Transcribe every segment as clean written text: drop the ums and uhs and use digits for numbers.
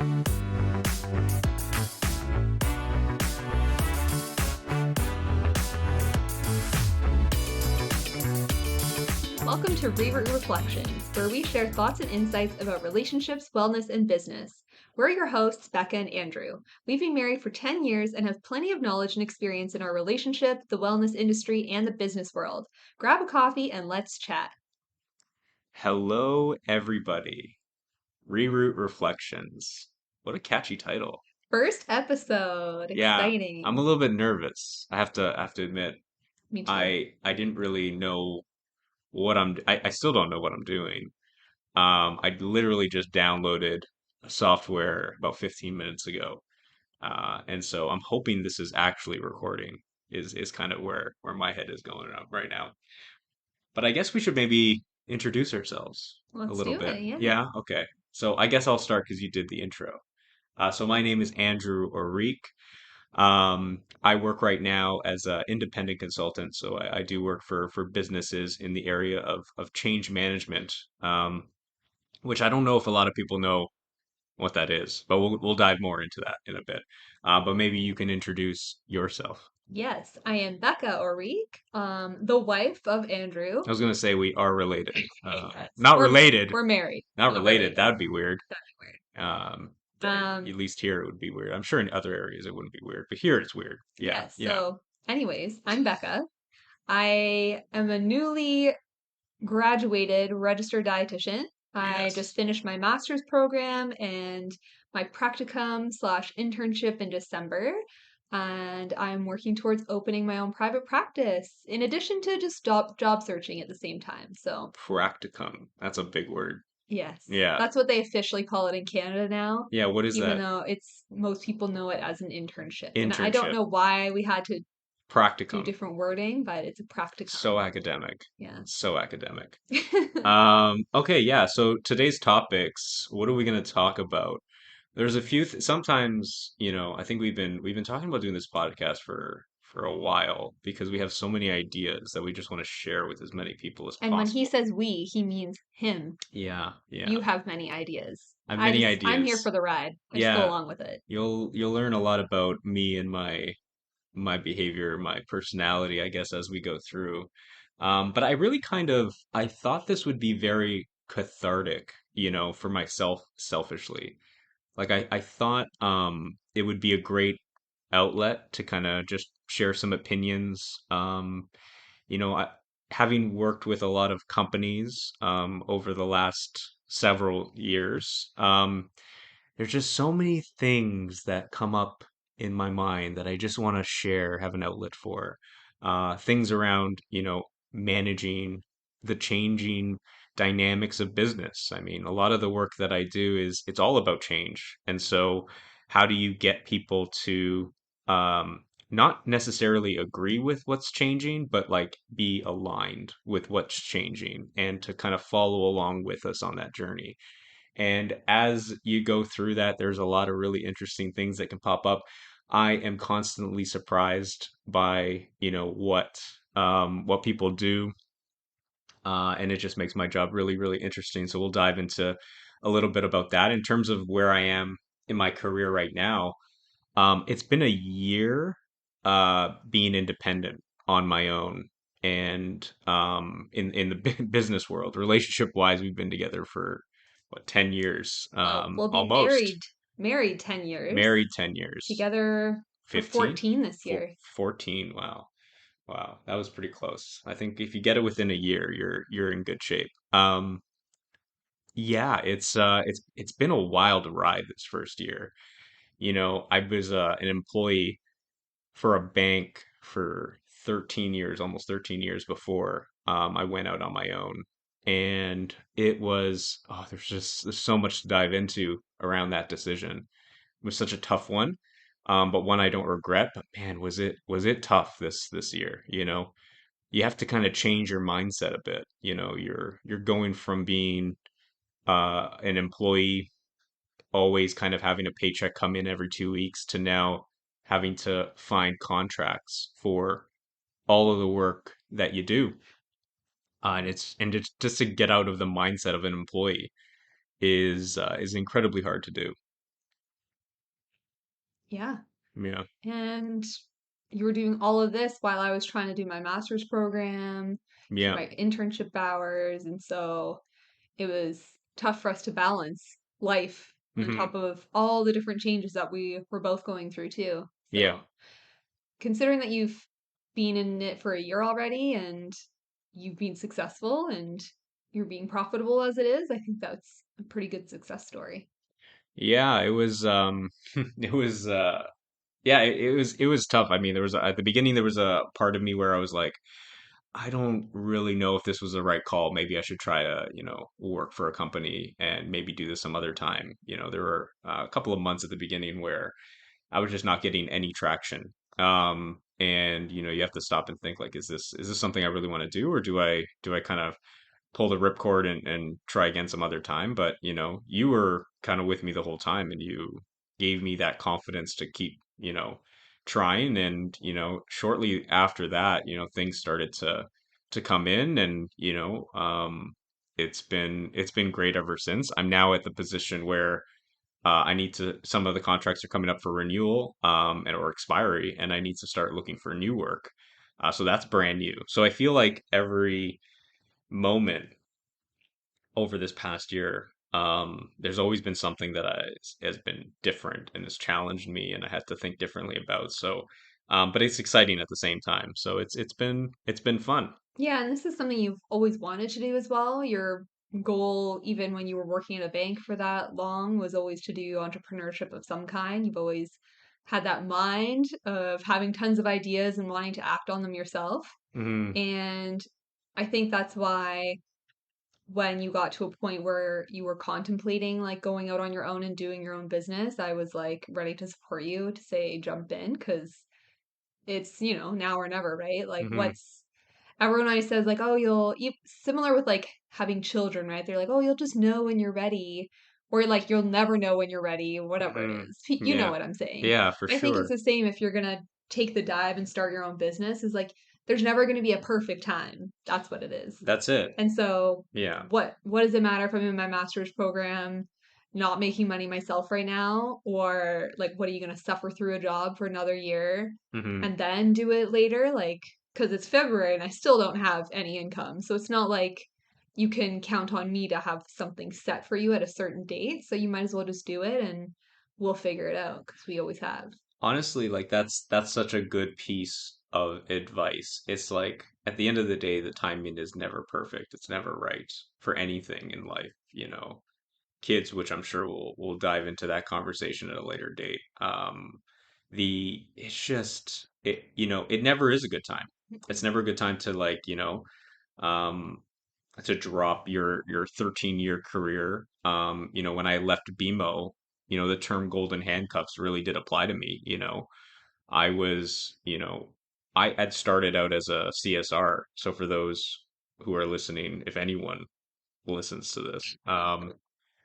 Welcome to Reroute Reflections, where we share thoughts and insights about relationships, wellness, and business. We're your hosts, Becca and Andrew. We've been married for 10 years and have plenty of knowledge and experience in our relationship, the wellness industry, and the business world. Grab a coffee and let's chat. Hello, everybody. Reroute Reflections. What a catchy title. First episode. Yeah, I'm a Exciting. little bit nervous. I have to admit, Me too. I didn't really know I still don't know what I'm doing. I literally just downloaded a software about 15 minutes ago. And so I'm hoping this is actually recording is kind of where my head is going up right now. But I guess we should maybe introduce ourselves a Let's little do bit. it. Yeah. Yeah, okay. So I guess I'll start because you did the intro. So my name is Andrew Orique. I work right now as an independent consultant. So I do work for businesses in the area of change management, which I don't know if a lot of people know what that is, but we'll dive more into that in a bit. But maybe you can introduce yourself. Yes, I am Becca Orique, the wife of Andrew. I was gonna say we are related. Yes. Not We're related. we're married, Not not related. related. That'd be weird. That'd be weird. Um, Um, at least here it would be weird. I'm sure in other areas it wouldn't be weird, but here it's weird. Yeah, yes. yeah, So, anyways, I'm Becca. I am a newly graduated registered dietitian. I just yes. finished my master's program and my practicum slash internship in December. And I'm working towards opening my own private practice in addition to just job searching at the same time. So, Practicum. That's a big word. yes, Yeah, that's what they officially call it in Canada now, yeah. What is even that? though it's most people know it as an internship. And I don't Internship. know why we had to do Practicum. different wording, but it's a So practicum. academic. Yeah. So academic. Okay, yeah. So today's topics, what are we going to talk about? There's a few sometimes, I think we've been talking about doing this podcast for a while because we have so many ideas that we just want to share with as many people as And when he possible. says we, he means him. Yeah, yeah. You have many ideas. I have many I'm here for ideas. the ride. I just go Yeah, along with it. you'll learn a lot about me and my behavior, my personality, I guess, as we go through. But I really I thought this would be very cathartic, for myself selfishly. Like I thought it would be a great outlet to kind of just share some opinions. You know, I, Having worked with a lot of companies over the last several years, there's just so many things that come up in my mind that I just want to share, have an outlet for. Things around, managing the changing dynamics of business. I mean, a lot of the work that I do it's all about change. And so, how do you get people to not necessarily agree with what's changing, but like be aligned with what's changing and to kind of follow along with us on that journey? And as you go through that, there's a lot of really interesting things that can pop up. I am constantly surprised by, what people do, and it just makes my job really, really interesting. So we'll dive into a little bit about that in terms of where I am in my career right now. It's been a year being independent on my own, and in the business world, relationship wise, we've been together for what 10 years, Well, we'll be almost married 10 years, married 10 years, together for 15, 14 this year. 14. Wow, wow, that was pretty close. I think if you get it within a year, you're in good shape. Yeah, it's been a wild ride this first year. I was an employee for a bank for 13 years, almost 13 years before I went out on my own. And it was, there's so much to dive into around that decision. It was such a tough one, but one I don't regret. But man, was it tough this year? You have to kind of change your mindset a bit. You're going from being an employee always kind of having a paycheck come in every 2 weeks to now having to find contracts for all of the work that you do. And it's just to get out of the mindset of an employee is incredibly hard to do. Yeah. Yeah. And you were doing all of this while I was trying to do my master's program, keep Yeah. my internship hours. And so it was tough for us to balance life on Hmm. top of all the different changes that we were both going through, too. Yeah. So, considering that you've been in it for a year already and you've been successful and you're being profitable as it is, I think that's a pretty good success story. Yeah, it was it was yeah, it was tough. I mean, there was at the beginning there was a part of me where I was like, I don't really know if this was the right call. Maybe I should try to, work for a company and maybe do this some other time. There were a couple of months at the beginning where I was just not getting any traction. And you have to stop and think like, is this something I really want to do, or do I kind of pull the ripcord and try again some other time? But you were kind of with me the whole time, and you gave me that confidence to keep, trying. And shortly after that, things started to come in, and it's been great ever since. I'm now at the position where I need to, some of the contracts are coming up for renewal, and or expiry, and I need to start looking for new work. So that's brand new. So I feel like every moment over this past year, there's always been something that has been different and has challenged me, and I had to think differently about. So, but it's exciting at the same time. So it's been fun. Yeah, and this is something you've always wanted to do as well. Your goal, even when you were working at a bank for that long, was always to do entrepreneurship of some kind. You've always had that mind of having tons of ideas and wanting to act on them yourself. Hmm. And I think that's why when you got to a point where you were contemplating like going out on your own and doing your own business, I was like ready to support you to say jump in because it's, now or never, right? Like Hmm. what's everyone always says like, oh, similar with like having children, right? They're like, oh, you'll just know when you're ready, or like you'll never know when you're ready, whatever it Hmm. is. You know Yeah. what I'm saying? Yeah, for I think it's sure. the same if you're gonna take the dive and start your own business. Is like there's never gonna be a perfect time. That's what it is. That's it. And so, Yeah. what does it matter if I'm in my master's program? Not making money myself right now, or like, what are you going to suffer through a job for another year Hmm. and then do it later? Like, because it's February and I still don't have any income. So it's not like you can count on me to have something set for you at a certain date. So you might as well just do it and we'll figure it out because we always have. Honestly, like that's such a good piece of advice. It's like at the end of the day, the timing is never perfect. It's never right for anything in life, kids, which I'm sure we'll dive into that conversation at a later date. It's just it never is a good time. It's never a good time to like, um to drop your 13-year career. When I left BMO, the term golden handcuffs really did apply to me. I was, I had started out as a CSR. So for those who are listening, if anyone listens to this,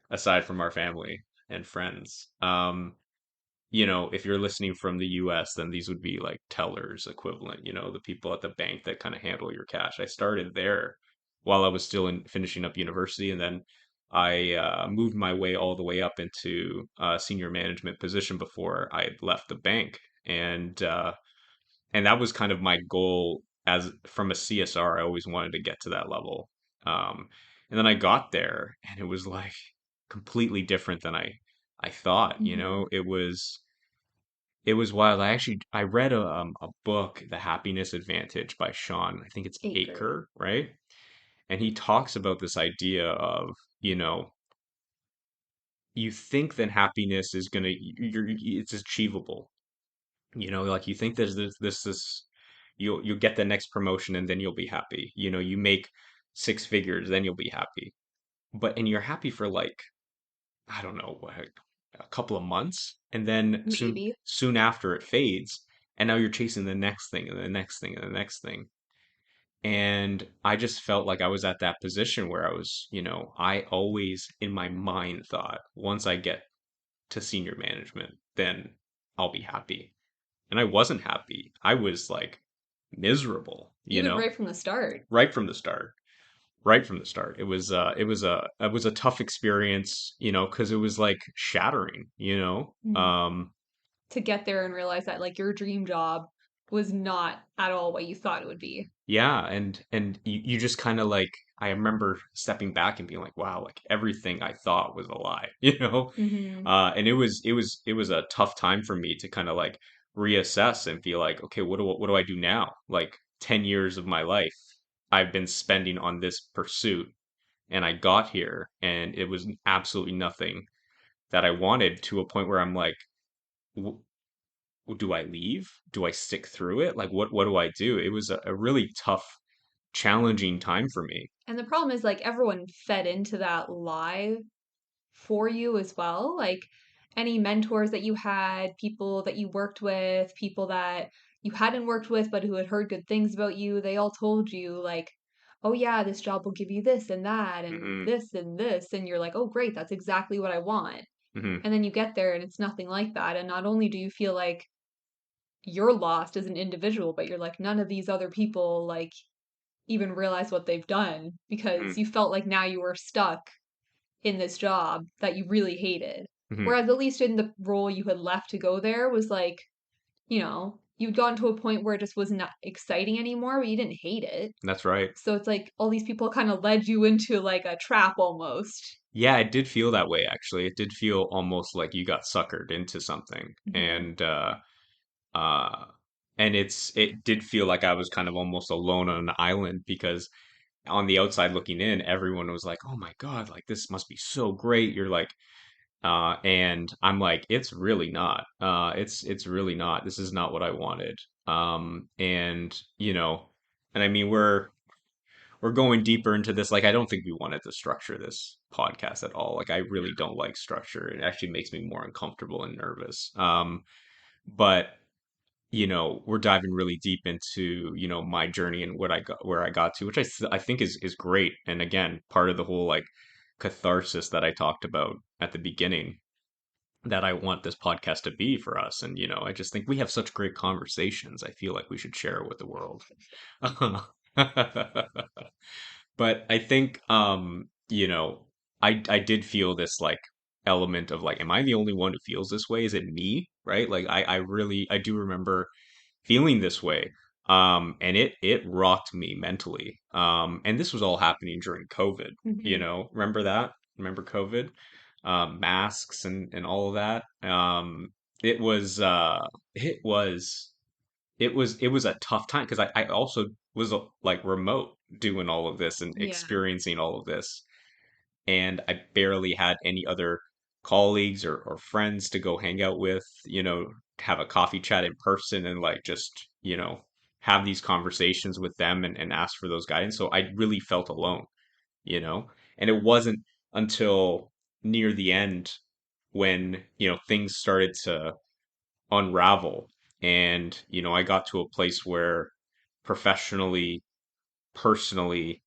aside from our family and friends, if you're listening from the US, then these would be like tellers equivalent, the people at the bank that kind of handle your cash. I started there while I was still in finishing up university, and then I moved my way all the way up into a senior management position before I had left the bank. And that was kind of my goal as from a CSR. I always wanted to get to that level. And then I got there, and it was like completely different than I thought. Mm-hmm. It was wild. I read a book, The Happiness Advantage by Sean. I think it's Acre. Aker, right? And he talks about this idea of, you know, you think that happiness is gonna it's achievable. Like you think there's this you'll get the next promotion and then you'll be happy. You make six figures, then you'll be happy. And you're happy for like, I don't know, a couple of months, and then soon Maybe. soon after it fades, and now you're chasing the next thing and the next thing and the next thing. And I just felt like I was at that position where I was, I always in my mind thought once I get to senior management, then I'll be happy. And I wasn't happy. I was like miserable, Even right from the start. right from the start. Right from the start. It was a tough experience, because it was like shattering. Mm. to get there and realize that like your dream job was not at all what you thought it would be. Yeah, and you just kind of like I remember stepping back and being like, wow, like everything I thought was a lie, you know? Hmm. And it was a tough time for me to kind of like reassess and feel like, okay, what do I do now? Like 10 years of my life I've been spending on this pursuit, and I got here and it was absolutely nothing that I wanted, to a point where I'm like, "W- do I leave? Do I stick through it? Like what do I do?" It was a really tough, challenging time for me. And the problem is like everyone fed into that lie for you as well. Like any mentors that you had, people that you worked with, people that you hadn't worked with but who had heard good things about you, they all told you like, "Oh yeah, this job will give you this and that and Hmm. this and this." And you're like, "Oh great, that's exactly what I want." Hmm. And then you get there and it's nothing like that. And not only do you feel like you're lost as an individual, but you're like none of these other people like even realize what they've done because Hmm. you felt like now you were stuck in this job that you really hated. Hmm. Whereas at least in the role you had left to go there was like, you'd gotten to a point where it just was not exciting anymore, but you didn't hate it. That's right. So it's like all these people kind of led you into like a trap almost. Yeah, it did feel that way actually. It did feel almost like you got suckered into something. Hmm. Uh and it did feel like I was kind of almost alone on an island, because on the outside looking in, everyone was like, "Oh my God, like this must be so great." You're like, and I'm like, it's really not. It's really not. This is not what I wanted. And and I mean, we're going deeper into this. Like, I don't think we wanted to structure this podcast at all. Like, I really don't like structure. It actually makes me more uncomfortable and nervous. But we're diving really deep into, my journey and what I got, where I got to, which I think is great. And again, part of the whole like catharsis that I talked about at the beginning, that I want this podcast to be for us. And I just think we have such great conversations. I feel like we should share it with the world. But I think I did feel this like element of like, am I the only one who feels this way? Is it me? Right? Like I do remember feeling this way. And it rocked me mentally. And this was all happening during COVID, Hmm. remember that? Remember COVID? Masks and all of that. It was it was it was a tough time, because I also was like remote doing all of this and Yeah. experiencing all of this, and I barely had any other colleagues or friends to go hang out with, have a coffee chat in person and like just, have these conversations with them and ask for those guidance. So I really felt alone, you know? And it wasn't until near the end when, things started to unravel, and, I got to a place where professionally, personally,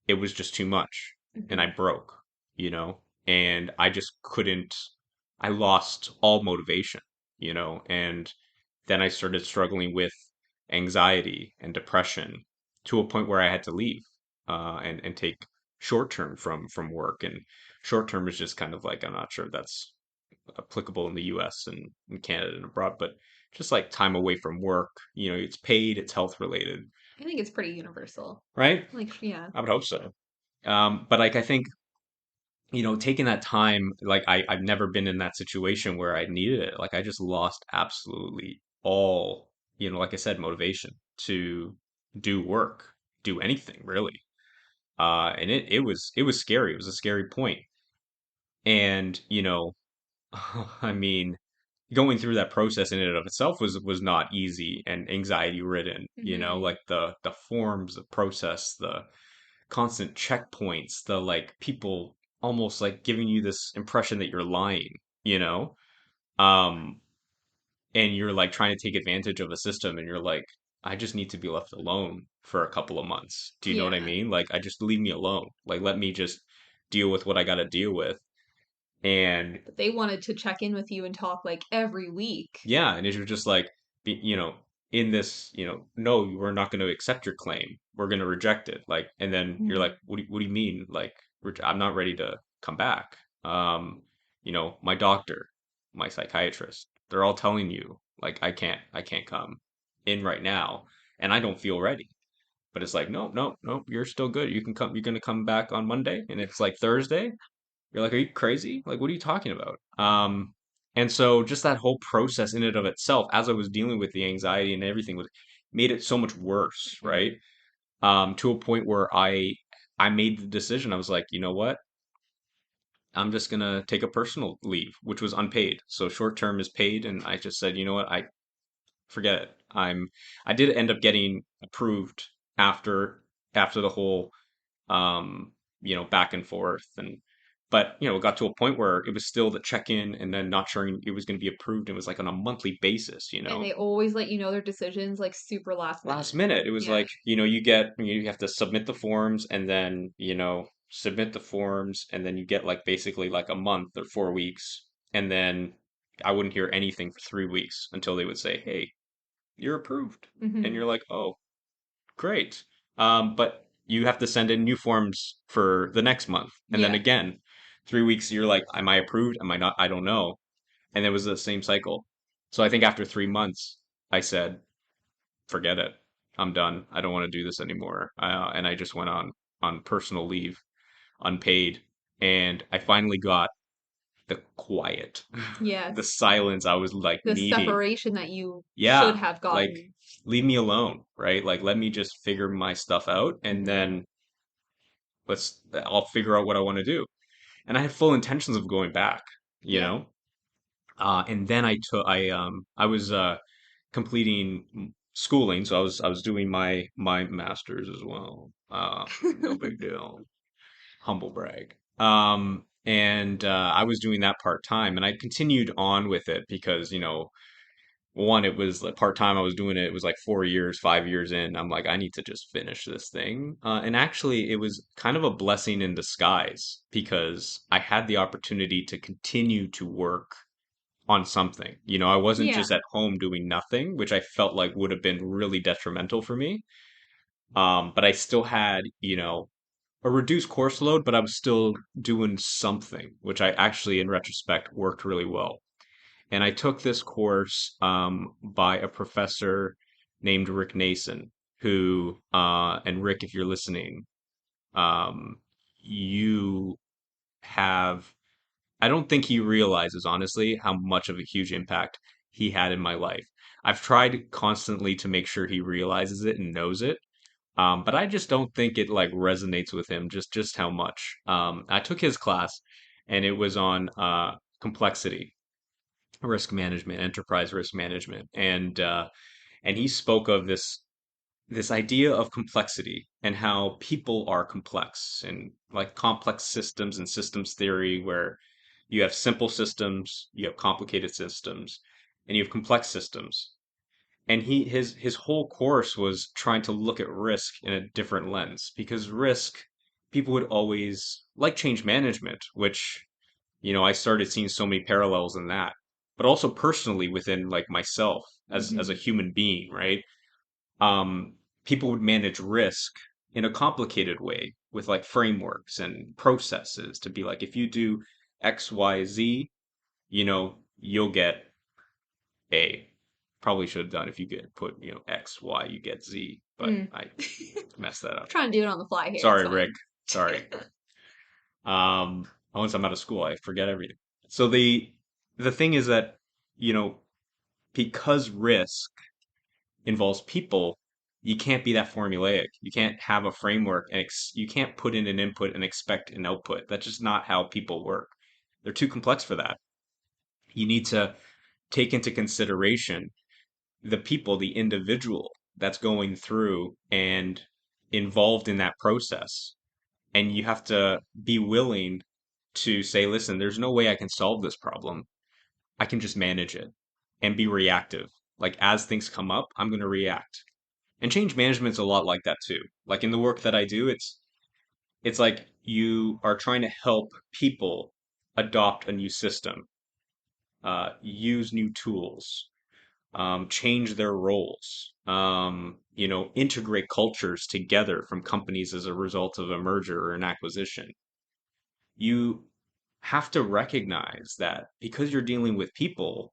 it was just too much, and I Hmm. broke, you know, and I just couldn't, I lost all motivation, and then I started struggling with anxiety and depression, to a point where I had to leave, and take short term from work. And short term is just kind of like, I'm not sure if that's applicable in the US and in Canada and abroad, but just like time away from work, it's paid, it's health related, I think it's pretty universal. right? Like, yeah. I would hope so. But like I think, taking that time, like I've never been in that situation where I needed it. Like I just lost absolutely all, like I said, motivation to do work, do anything really. And it was scary. It was a scary point. And, I mean, going through that process in and of itself was not easy and anxiety ridden, Hmm. like the forms, the process, the constant checkpoints, the like people almost like giving you this impression that you're lying, you know? Um, and you're like trying to take advantage of a system, and you're like, I just need to be left alone for a couple of months. Do you know what I Yeah. mean? Like, I just leave me alone. Like, let me just deal with what I got to deal with. And But they wanted to check in with you and talk like every week. yeah, and it was just like, in this, no, we're not going to accept your claim. We're going to reject it. Like, and then you're like, Hmm. what do you mean? Like, I'm not ready to come back. My doctor, my psychiatrist, They're all telling you like I can't come in right now, and I don't feel ready. But it's like, no, no, no, you're still good. You can come. You're gonna come back on Monday, and it's like Thursday. You're like, are you crazy? Like, what are you talking about? And so just that whole process in and of itself, as I was dealing with the anxiety and everything, was made it so much worse, Mhm. right? To a point where I made the decision. I was like, you know what? I'm just gonna take a personal leave, which was unpaid. So short term is paid, and I just said, you know what? I forget it. I did end up getting approved after the whole back and forth, and but it got to a point where it was still the check-in and then not sure it was going to be approved. It was like on a monthly And they always let you know their decisions like super last last minute. minute. It was Yeah. like, you have to submit the forms and then, submit the forms and then you get like basically like a month or 4 weeks. And then I wouldn't hear anything for 3 weeks until they would say, hey, you're approved. And Hmm. you're like, oh, great. But you have to send in new forms for the next month. And then Yeah. again, 3 weeks, you're like, am I approved? Am I not? I don't know. And it was the same cycle. So I think after 3 months, I said, forget it. I'm done. I don't want to do this anymore. And I just went on personal leave, unpaid. And I finally got the quiet, the Yes. silence I was like The needing. separation that you should Yeah, have like gotten. leave me alone, right? Like let me just figure my stuff out and Hmm. then I'll figure out what I want to do. And I had full intentions of going back, you Yeah. know? And then I was completing schooling, so I was doing my master's as well. No big deal. Humble brag. And I was doing that part time, and I continued on with it because, one, it was like part time. I was doing it. It was like 4 years, 5 years in. I'm like, I need to just finish this thing. And actually, it was kind of a blessing in disguise because I had the opportunity to continue to work on something. I wasn't Yeah. just at home doing nothing, which I felt like would have been really detrimental for me. But I still had, a reduced course load, but I was still doing something, which I actually, in retrospect, worked really well. And I took this course by a professor named Rick Nason, who, and Rick, if you're listening, um, you have, I don't think he realizes, honestly, how much of a huge impact he had in my life. I've tried constantly to make sure he realizes it and knows it. But I just don't think it like resonates with him just how much. I took his class and it was on complexity risk management, enterprise risk management, and he spoke of this idea of complexity and how people are complex and like complex systems and systems theory where you have simple systems, you have complicated systems, and you have complex systems. And his whole course was trying to look at risk in a different lens because risk, people would always like change management, which I started seeing so many parallels in that, but also personally within like myself as a Hmm. human being, right? People would manage risk in a complicated way with like frameworks and processes to be like, if you do X, Y, Z, you'll get A. Probably should have done if you get put, X, Y, you get Z, but Mm. I messed that up. Trying to do it on the fly here. It's Sorry, Rick. fine. Sorry. Once I'm out of school, I forget everything. So the thing is that, you know, because risk involves people, you can't be that formulaic. You can't have a framework and you can't put in an input and expect an output. That's just not how people work. They're too complex for that. You need to take into consideration the people, the individual that's going through and involved in that process. And you have to be willing to say, listen, there's no way I can solve this problem. I can just manage it and be reactive. Like as things come up, I'm going to react. And change management's a lot like that too. Like in the work that I do, it's like you are trying to help people adopt a new system, use new tools, change their roles, integrate cultures together from companies as a result of a merger or an acquisition. You have to recognize that because you're dealing with people,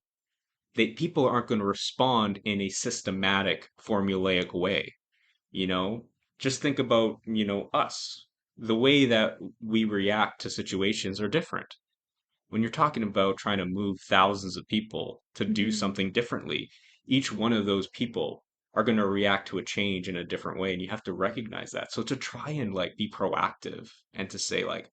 people aren't going to respond in a systematic, formulaic way, you know? Just think about, us. The way that we react to situations are different. When you're talking about trying to move thousands of people to do Hmm. something differently, each one of those people are going to react to a change in a different way, and you have to recognize that. So to try and like be proactive and to say like,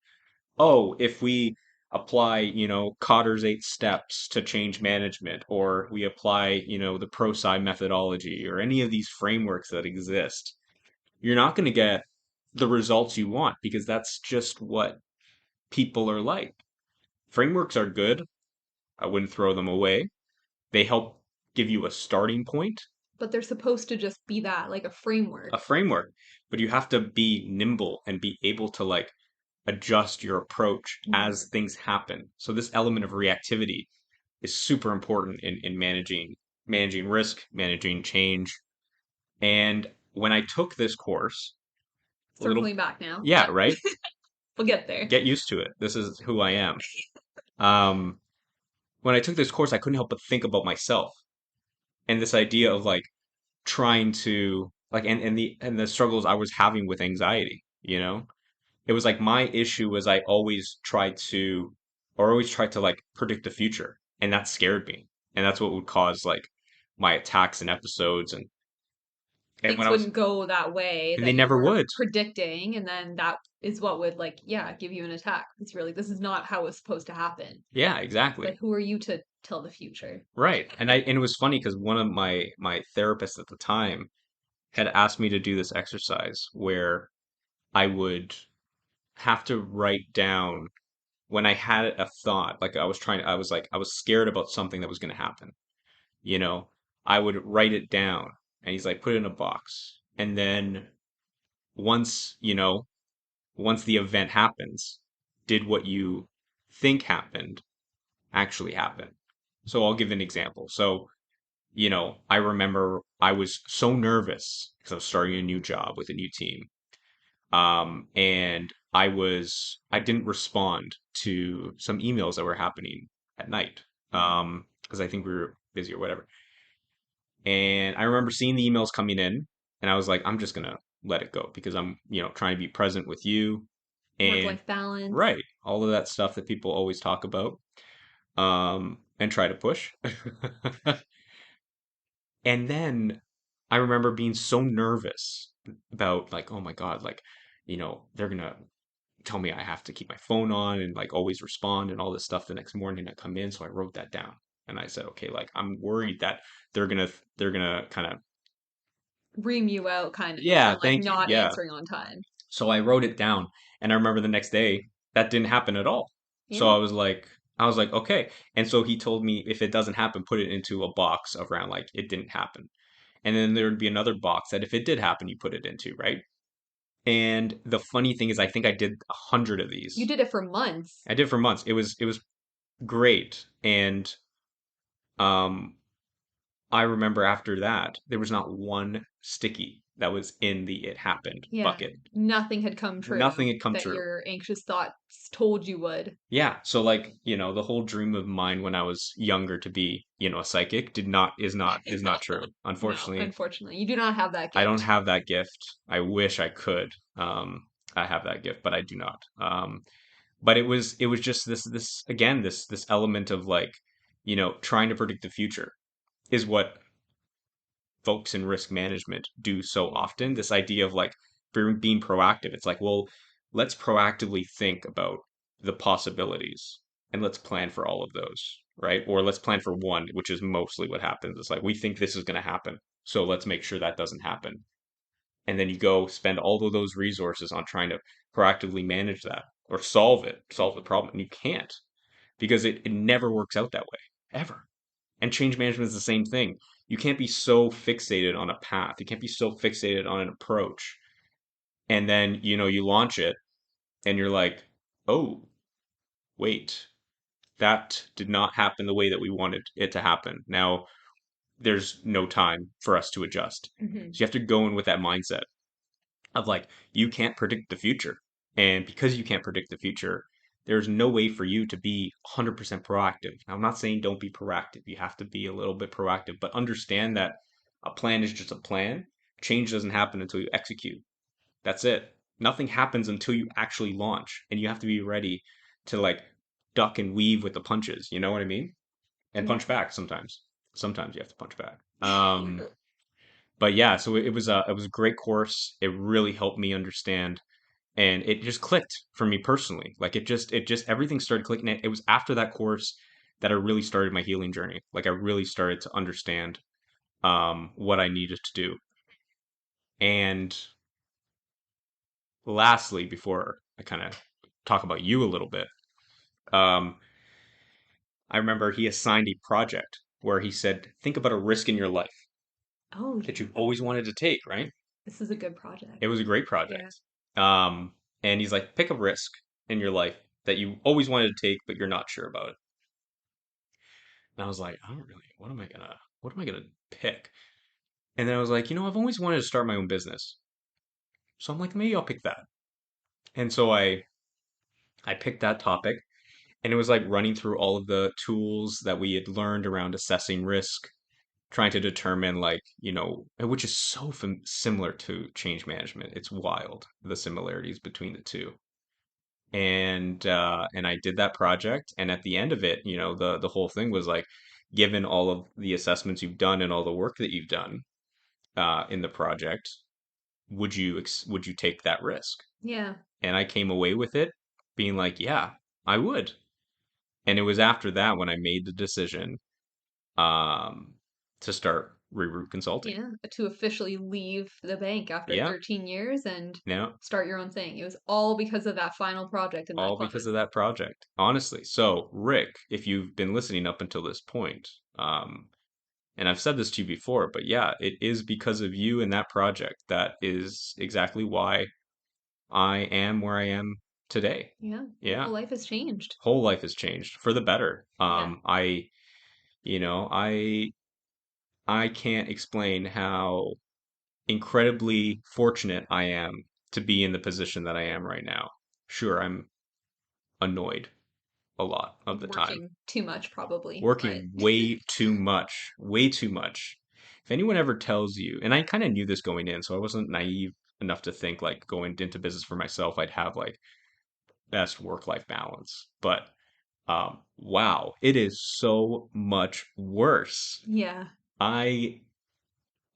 oh, if we apply, Cotter's 8 steps to change management, or we apply, the ProSci methodology, or any of these frameworks that exist, you're not going to get the results you want because that's just what people are like. Frameworks are good. I wouldn't throw them away. They help give you a starting point, But they're supposed to just be that, like a framework. a framework, but you have to be nimble and be able to like adjust your approach as Hmm. things happen. So this element of reactivity is super important in managing risk, managing change. And when I took this course, a little Circling back now. yeah, Yep, right? we'll get there. Get used to it. This is who I am. Um, when I took this course, I couldn't help but think about myself and this idea of like trying to like and the struggles I was having with anxiety. It was like my issue was I always tried to like predict the future, and that scared me. And that's what would cause like my attacks and episodes and when Things I was wouldn't go that way and they that you never were would. predicting, and then that is what would, like, yeah, give you an attack. Because you're like, this is not how it's supposed to happen. Yeah, But exactly. who are you to tell the future? Right. And it was funny because one of my therapists at the time had asked me to do this exercise where I would have to write down when I had a thought, like I was scared about something that was going to happen, you know, I would write it down and he's like, put it in a box. And then once, once the event happens, did what you think happened actually happen? So I'll give an example. So, I remember I was so nervous because I was starting a new job with a new team. And I didn't respond to some emails that were happening at night. Because I think we were busy or whatever. And I remember seeing the emails coming in, and I was like, I'm just gonna let it go because I'm, trying to be present with you Work and life balance. right, all of that stuff that people always talk about, and try to push. And then I remember being so nervous about like, oh my God, like, they're gonna tell me I have to keep my phone on and like always respond and all this stuff the next morning I come in. So I wrote that down and I said, okay, like I'm worried that they're gonna kind of Ream you out kind of yeah, for like thank you. not Yeah. answering on time. So I wrote it down and I remember the next day that didn't happen at all. So Yeah. I was like, okay. And so he told me if it doesn't happen, put it into a box around like it didn't happen. And then there would be another box that if it did happen, you put it into, right? And the funny thing is I think I did 100 of You these. did it for months. I did for months. It was great. And um I remember after that, there was not one sticky that was in the it happened Yeah. bucket. Nothing had come Nothing true had come that true. your anxious thoughts told you would. Yeah, so like, the whole dream of mine when I was younger to be, a psychic did not is not true. No, Unfortunately, unfortunately. You do not have that I don't gift. have that gift. I wish I could. I have that gift, but I do not. But it was just this again this element of like, trying to predict the future is what folks in risk management do so often. This idea of like being proactive. It's like, well, let's proactively think about the possibilities and let's plan for all of those, right? Or let's plan for one, which is mostly what happens. It's like we think this is going to happen, so let's make sure that doesn't happen. And then you go spend all of those resources on trying to proactively manage that or solve the problem. And you can't because it never works out that way, ever. And change management is the same thing. You can't be so fixated on a path. You can't be so fixated on an approach. And then, you launch it and you're like, oh, wait, that did not happen the way that we wanted it to happen. Now, there's no time for us to adjust. Hmm. So you have to go in with that mindset of like, you can't predict the future. And because you can't predict the future, there's no way for you to be 100% proactive. Now, I'm not saying don't be proactive. You have to be a little bit proactive, but understand that a plan is just a plan. Change doesn't happen until you execute. That's it. Nothing happens until you actually launch, and you have to be ready to like duck and weave with the punches. You know what I mean? And Yeah. punch back sometimes. Sometimes you have to punch back. But yeah, so it was a great course. It really helped me understand, and it just clicked for me personally. Like it just everything started clicking. It was after that course that I really started my healing journey. Like I really started to understand what I needed to do. And lastly, before I kind of talk about you a little bit, um, I remember he assigned a project where he said, think about a risk in your life Oh, that yeah. you've always wanted to take, right? This is a good project. It was a great Yeah. project. Um, and he's like, pick a risk in your life that you always wanted to take, but you're not sure about it. And I was like, I don't really, what am I gonna pick? And then I was like, I've always wanted to start my own business. So I'm like, maybe I'll pick that. And so I picked that topic, and it was like running through all of the tools that we had learned around assessing risk, trying to determine like, which is so similar to change management. It's wild, the similarities between the two. And I did that project, and at the end of it, the whole thing was like, given all of the assessments you've done and all the work that you've done in the project, would you take that risk? Yeah. And I came away with it being like, yeah, I would. And it was after that when I made the decision um, to start Reroute Consulting. Yeah. To officially leave the bank after Yeah, 13 years and no, start your own thing. It was all because of that final project in that all because class. of that project, honestly. So, Rick, if you've been listening up until this point, and I've said this to you before, but yeah, it is because of you and that project that is exactly why I am where I am today. Yeah. Your Yeah, whole life has changed. whole life has changed for the better. Yeah. You know, I can't explain how incredibly fortunate I am to be in the position that I am right now. Sure, I'm annoyed a lot of Like the time, working too much, probably. But working way too much, way too much. If anyone ever tells you, and I kind of knew this going in, so I wasn't naive enough to think like going into business for myself, I'd have like best work-life balance. But wow, it is so much worse. yeah. I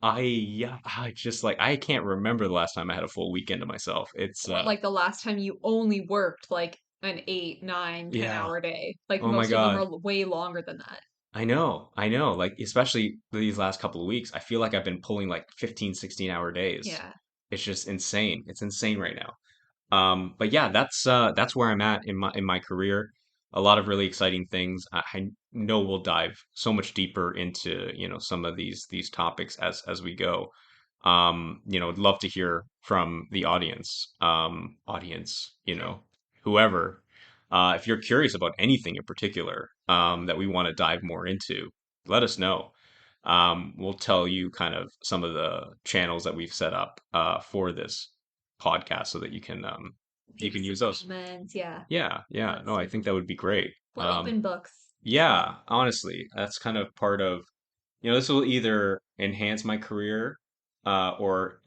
yeah, I just like I can't remember the last time I had a full weekend to myself. It's Or like the last time you only worked like an 8, 9, 10 yeah. hour day. Like Oh my most of them are God. way longer than that. I know. I know. Like especially these last couple of weeks, I feel like I've been pulling like 15, 16-hour days. Yeah. It's just insane. It's insane right now. But yeah, that's where I'm at in my career. A lot of really exciting things. I know we'll dive so much deeper into, some of these topics as we go. I'd love to hear from the audience, whoever. If you're curious about anything in particular, that we want to dive more into, let us know. We'll tell you kind of some of the channels that we've set up for this podcast so that you Leave can us some use those. comments. Yeah. Yeah, All yeah. that No, I stuff. think that would be great. We're open books. So Yeah, honestly, that's kind of part of, this will either enhance my career or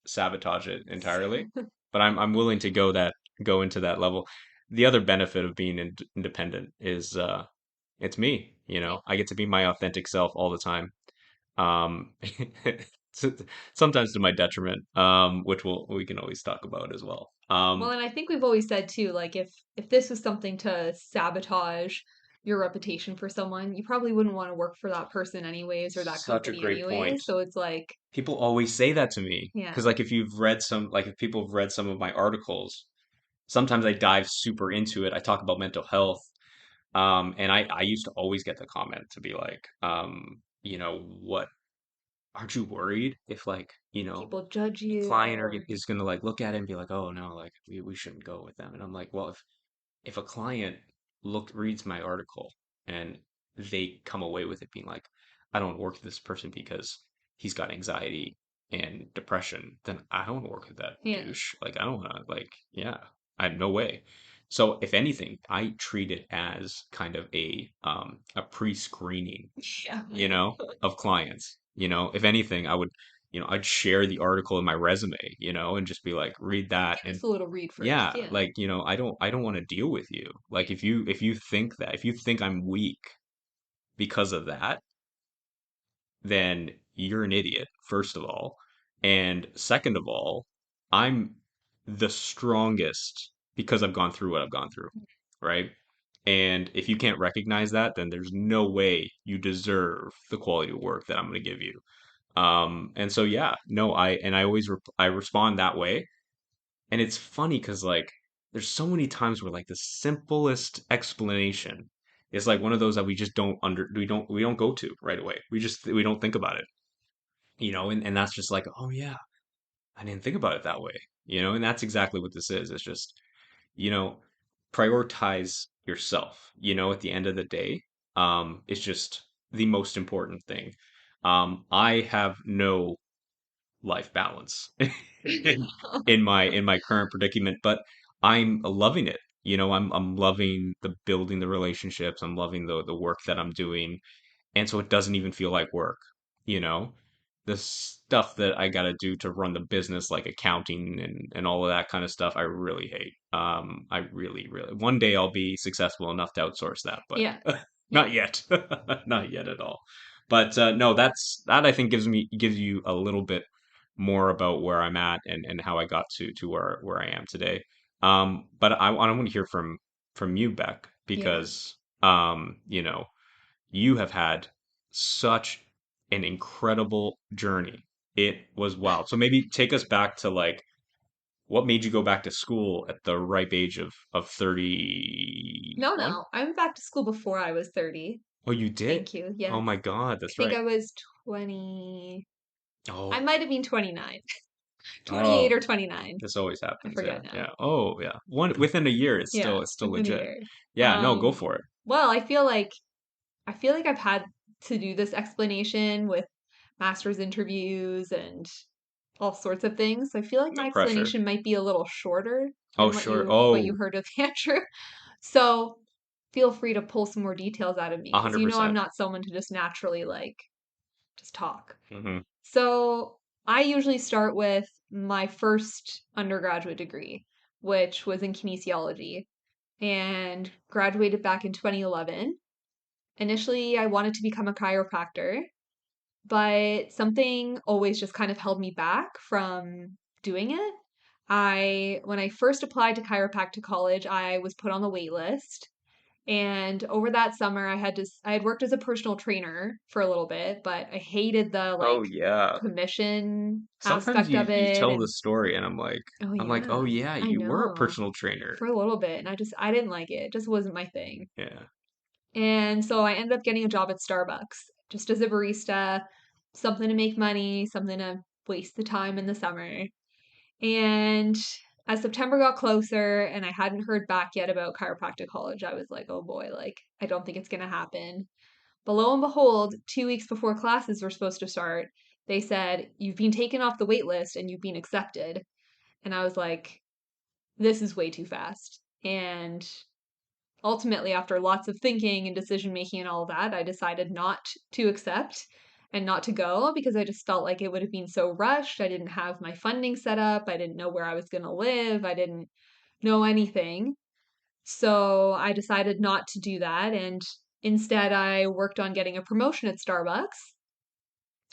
sabotage it entirely. But I'm willing to go into that level. The other benefit of being independent is it's me, yeah. I get to be my authentic self all the time. Um, s- Sometimes to my detriment, which we can always talk about as well. Well, and I think we've always said too, like if this was something to sabotage your reputation for someone, you probably wouldn't want to work for that person anyways or that Such a company great point. anyways. So it's like, People always say that to me because yeah, like if people have read some of my articles, sometimes I dive super into it. I talk about mental health. And I used to always get the comment to be like, what aren't you worried if like, people judge a you client or is gonna like look at it and be like, oh no, like we shouldn't go with them. And I'm like, well, if a client reads my article and they come away with it being like, I don't work with this person because he's got anxiety and depression, then I don't work with that yeah. douche. Like I don't wanna like, yeah, I have no way. So if anything, I treat it as kind of a pre-screening, Yeah. of clients. If anything, I would, I'd share the article in my resume, and just be like, read that. Give And us a little read first. yeah, Yeah. like, I don't want to deal with you. Like if you think I'm weak because of that, then you're an idiot, first of all. And second of all, I'm the strongest because I've gone through what I've gone through, right? And if you can't recognize that, then there's no way you deserve the quality of work that I'm going to give you. And so yeah, no, I always I respond that way. And it's funny because like there's so many times where like the simplest explanation is like one of those that we just don't under we don't go to right away. We don't think about it, and that's just like, oh yeah, I didn't think about it that way, and that's exactly what this is. It's just, you know, prioritize yourself, at the end of the day. It's just the most important thing. I have no life balance in my current predicament, but I'm loving it. I'm loving the building the relationships. I'm loving the work that I'm doing, and so it doesn't even feel like work, you know? The stuff that I got to do to run the business, like accounting and all of that kind of stuff, I really hate. I really, really, one day I'll be successful enough to outsource that, but Yeah. Yeah. not yet. Not yet at all. But no, that I think gives you a little bit more about where I'm at and how I got to where I am today. But I want to hear from you, Beck, Yeah. because you have had such an incredible journey. It was wild. So maybe take us back to like what made you go back to school at the ripe age of No, 31? no. I went back to school before I was 30. Oh, you did? Thank you. Oh Yes. my God, I that's think right. I was 20. I Oh, might have been 29. 28 oh, or 29. this always I happens. Yeah, forget now. yeah. Oh, yeah. One within a year, Yeah, it's still within a legit. year. Yeah, no, go for it. Well, I feel like I've had to do this explanation with master's interviews and all sorts of things. So I feel like No my pressure. explanation might be a little shorter Oh, than sure. what you Oh, heard with Andrew. So feel free to pull some more details out of me because I'm 100%. not someone to just naturally like just talk. Mm-hmm. So I usually start with my first undergraduate degree, which was in kinesiology, and graduated back in 2011. Initially, I wanted to become a chiropractor, but something always just kind of held me back from doing it. When I first applied to chiropractic college, I was put on the wait list. And over that summer, I had worked as a personal trainer for a little bit, but I hated the Oh like yeah. commission Sometimes aspect you of you it. tell the And story and oh oh yeah, yeah, I you were a know, personal trainer. for a little bit. And I didn't like it. It just wasn't my thing. Yeah. And so I ended up getting a job at Starbucks just as a barista, something to make money, something to waste the time in the summer. And as September got closer and I hadn't heard back yet about chiropractic college, I was like, oh boy, like, I don't think it's going to happen. But lo and behold, 2 weeks before classes were supposed to start, they said, you've been taken off the wait list and you've been accepted. And I was like, this is way too fast. And ultimately, after lots of thinking and decision making and all that, I decided not to accept and not to go because I just felt like it would have been so rushed. I didn't have my funding set up. I didn't know where I was going to live. I didn't know anything. So I decided not to do that. And instead, I worked on getting a promotion at Starbucks,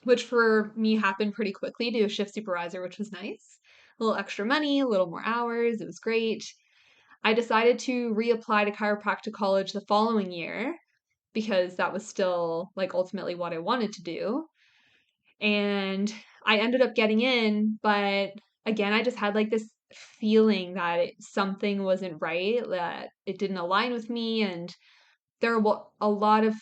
which for me happened pretty quickly to a shift supervisor, which was nice. A little extra money, a little more hours. It was great. I decided to reapply to chiropractic college the following year because that was still like ultimately what I wanted to do. And I ended up getting in, but again, I just had like this feeling that something wasn't right, that it didn't align with me. And there were a lot of,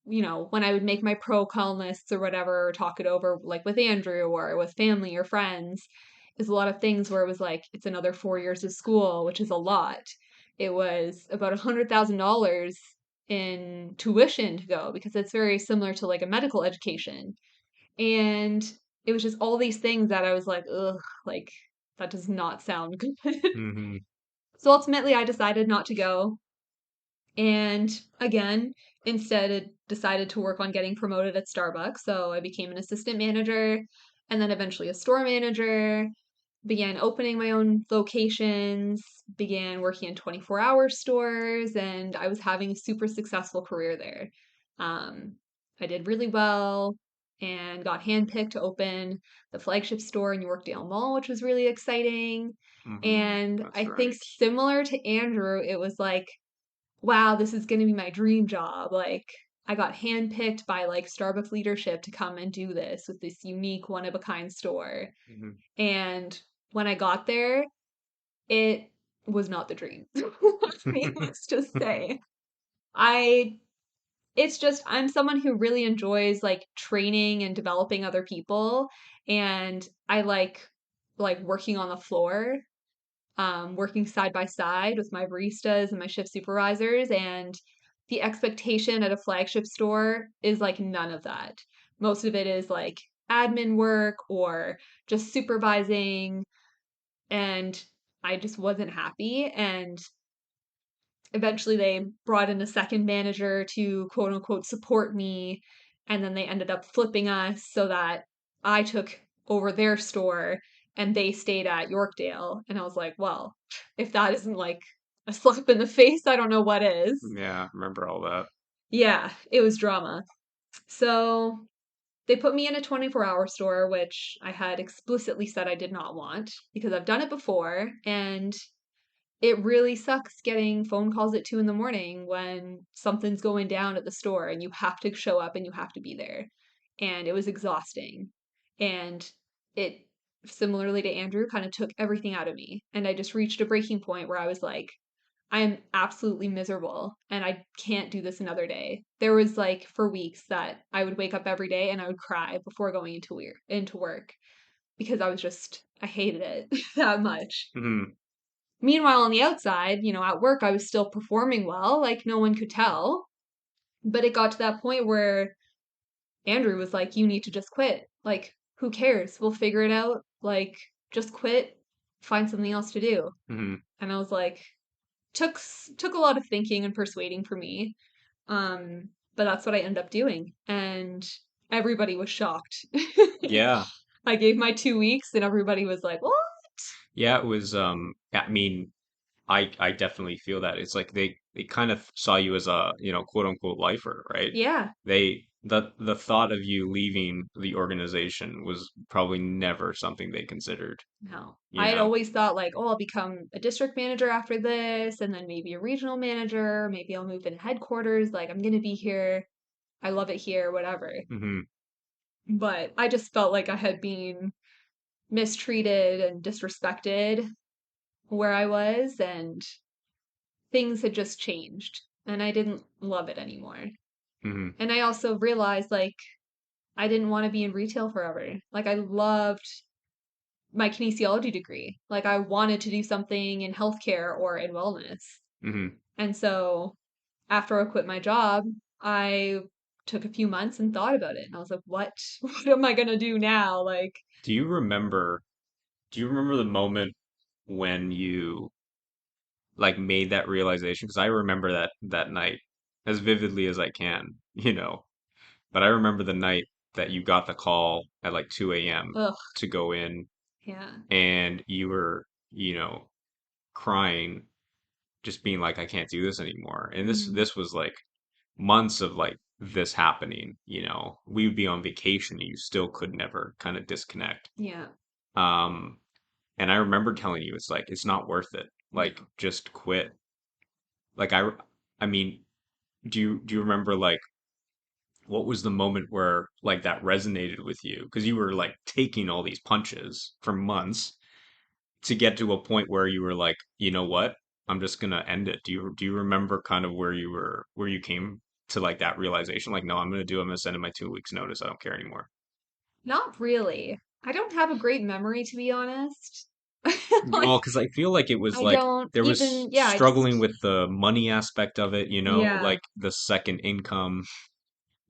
when I would make my pro con lists or whatever, or talk it over like with Andrew or with family or friends, is a lot of things where it was like, it's another 4 years of school, which is a lot. It was about $100,000 in tuition to go because it's very similar to like a medical education. And it was just all these things that I was like, ugh, like that does not sound good. Mm-hmm. So ultimately, I decided not to go. And again, instead, it decided to work on getting promoted at Starbucks. So I became an assistant manager and then eventually a store manager, began opening my own locations, began working in 24-hour stores, and I was having a super successful career there. Um, I did really well and got handpicked to open the flagship store in Yorkdale Mall, which was really exciting. And That's I think right. similar to Andrew, it was like, wow, this is going to be my dream job. Like, I got handpicked by like Starbucks leadership to come and do this with this unique one of a kind store. Hmm. And when I got there, it was not the dream. Needless to say. I it's just I'm someone who really enjoys like training and developing other people and I like working on the floor, working side by side with my baristas and my shift supervisors. And the expectation at a flagship store is like none of that. Most of it is like admin work or just supervising. And I just wasn't happy. And eventually they brought in a second manager to quote unquote support me. And then they ended up flipping us so that I took over their store and they stayed at Yorkdale. And I was like, well, if that isn't like a slap in the face, I don't know what is. Yeah, I remember all that. Yeah, it was drama. So they put me in a 24-hour store, which I had explicitly said I did not want because I've done it before. And it really sucks getting phone calls at 2 in the morning when something's going down at the store and you have to show up and you have to be there. And it was exhausting. And it, similarly to Andrew, kind of took everything out of me. And I just reached a breaking point where I was like, I am absolutely miserable and I can't do this another day. There was like for weeks that I would wake up every day and I would cry before going into work because I was just I hated it that much. Hmm. Meanwhile, on the outside, at work, I was still performing well, like no one could tell. But it got to that point where Andrew was like, you need to just quit. Like, who cares? We'll figure it out. Like, just quit, find something else to do. Hmm. And I was like, took a lot of thinking and persuading for me. But that's what I ended up doing. And everybody was shocked. Yeah. I gave my 2 weeks and everybody was like, what? Yeah, it was I mean, I definitely feel that. It's like they kind of saw you as a, quote unquote lifer, right? Yeah. The thought of you leaving the organization was probably never something they considered, No. you I had know. always thought like, oh, I'll become a district manager after this, and then maybe a regional manager. Maybe I'll move in headquarters. Like, I'm gonna be here. I love it here, whatever. Hmm. But I just felt like I had been mistreated and disrespected where I was, and things had just changed, and I didn't love it anymore. Hmm. And I also realized like I didn't want to be in retail forever. Like, I loved my kinesiology degree. Like I wanted to do something in healthcare or in wellness. Hmm. And so after I quit my job, I took a few months and thought about it. And I was like, what? What am I gonna do now? Like, Do you remember do you remember the moment when you like made that realization? Because I remember that night as vividly as I can, you know. But I remember the night that you got the call at like 2 a.m. ugh, to go in yeah. and you were, crying, just being like, I can't do this anymore. And this Mm, this was like months of like this happening, We would be on vacation and you still could never kind of disconnect. yeah. Um, and I remember telling you it's like it's not worth it. Like No. just quit. Like I mean, do you remember like what was the moment where like that resonated with you? Because you were like taking all these punches for months to get to a point where you were like, you know what? I'm just gonna end it. Do you remember kind of where you came to like that realization? Like, no, I'm gonna send in my 2 weeks notice. I don't care anymore. Not really. I don't have a great memory to be honest. Well, Like because I feel like it was I like don't there was even, yeah, I struggling just, with the money aspect of it, yeah. like the second income.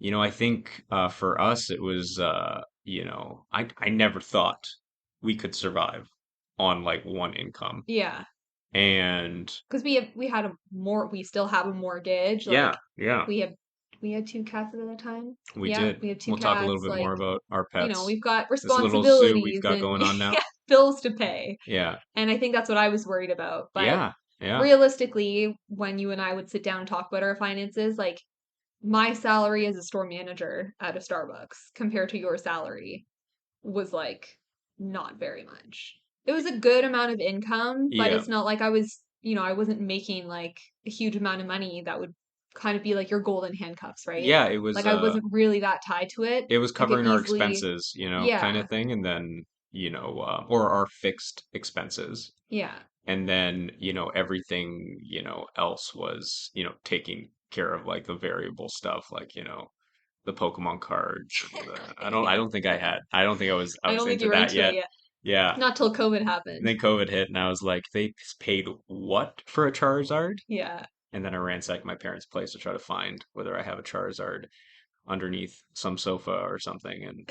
I think for us it was I never thought we could survive on like one income. Yeah. And Because we had we still have a mortgage. yeah, Like yeah, we have we had two cats at the time. we Yeah, did. we had two We'll talk a little cats. bit more Like, about our pets. we've got This little zoo we've responsibilities got and going on now. yeah, bills to pay. Yeah, And I think that's what I was worried about. But yeah, yeah, realistically, when you and I would sit down and talk about our finances, like my salary as a store manager at a Starbucks compared to your salary was like not very much. It was a good amount of income, but yeah, it's not like I was, I wasn't making like a huge amount of money that would kind of be like your golden handcuffs, right? yeah. Like I wasn't really that tied to it. It was I could covering our easily, expenses, kind yeah, of thing, and then or our fixed expenses, yeah. and then everything else was taking care of like the variable stuff, like the Pokemon cards and the I Yeah. don't think I don't think I I was don't think you into were that into it yet. yet. Yeah. Not till COVID And happened. then COVID hit and I was like, they paid what for a Charizard? Yeah. And then I ransacked my parents' place to try to find whether I have a Charizard underneath some sofa or something, and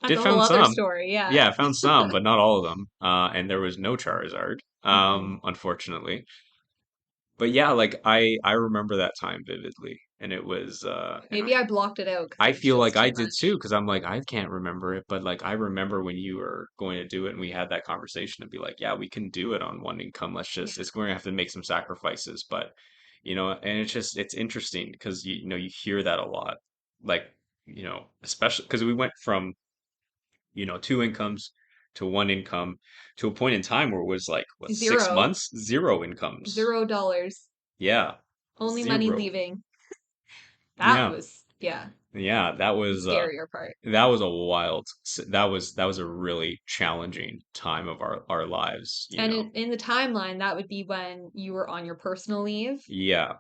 That's did a whole found other some. story. Yeah. Yeah, I found some, but not all of them. And there was no Charizard, Mm-mm. unfortunately. But yeah, like I remember that time vividly, and it was Maybe I blocked it out because I it was feel like just I too did too, much. because I'm like, I can't remember it, but like I remember when you were going to do it and we had that conversation and be like, yeah, we can do it on one income. Let's Yeah. just, it's going to have to make some sacrifices, but and it's interesting because you hear that a lot, like, especially because we went from, two incomes to one income to a point in time where it was like, what, six Zero. months, zero incomes. $0. Yeah, Only money zero. leaving. That Yeah, was, yeah, yeah, the scarier part. that was a that was a really challenging time of our lives, And in the timeline, that would be when you were on your personal leave. Yeah,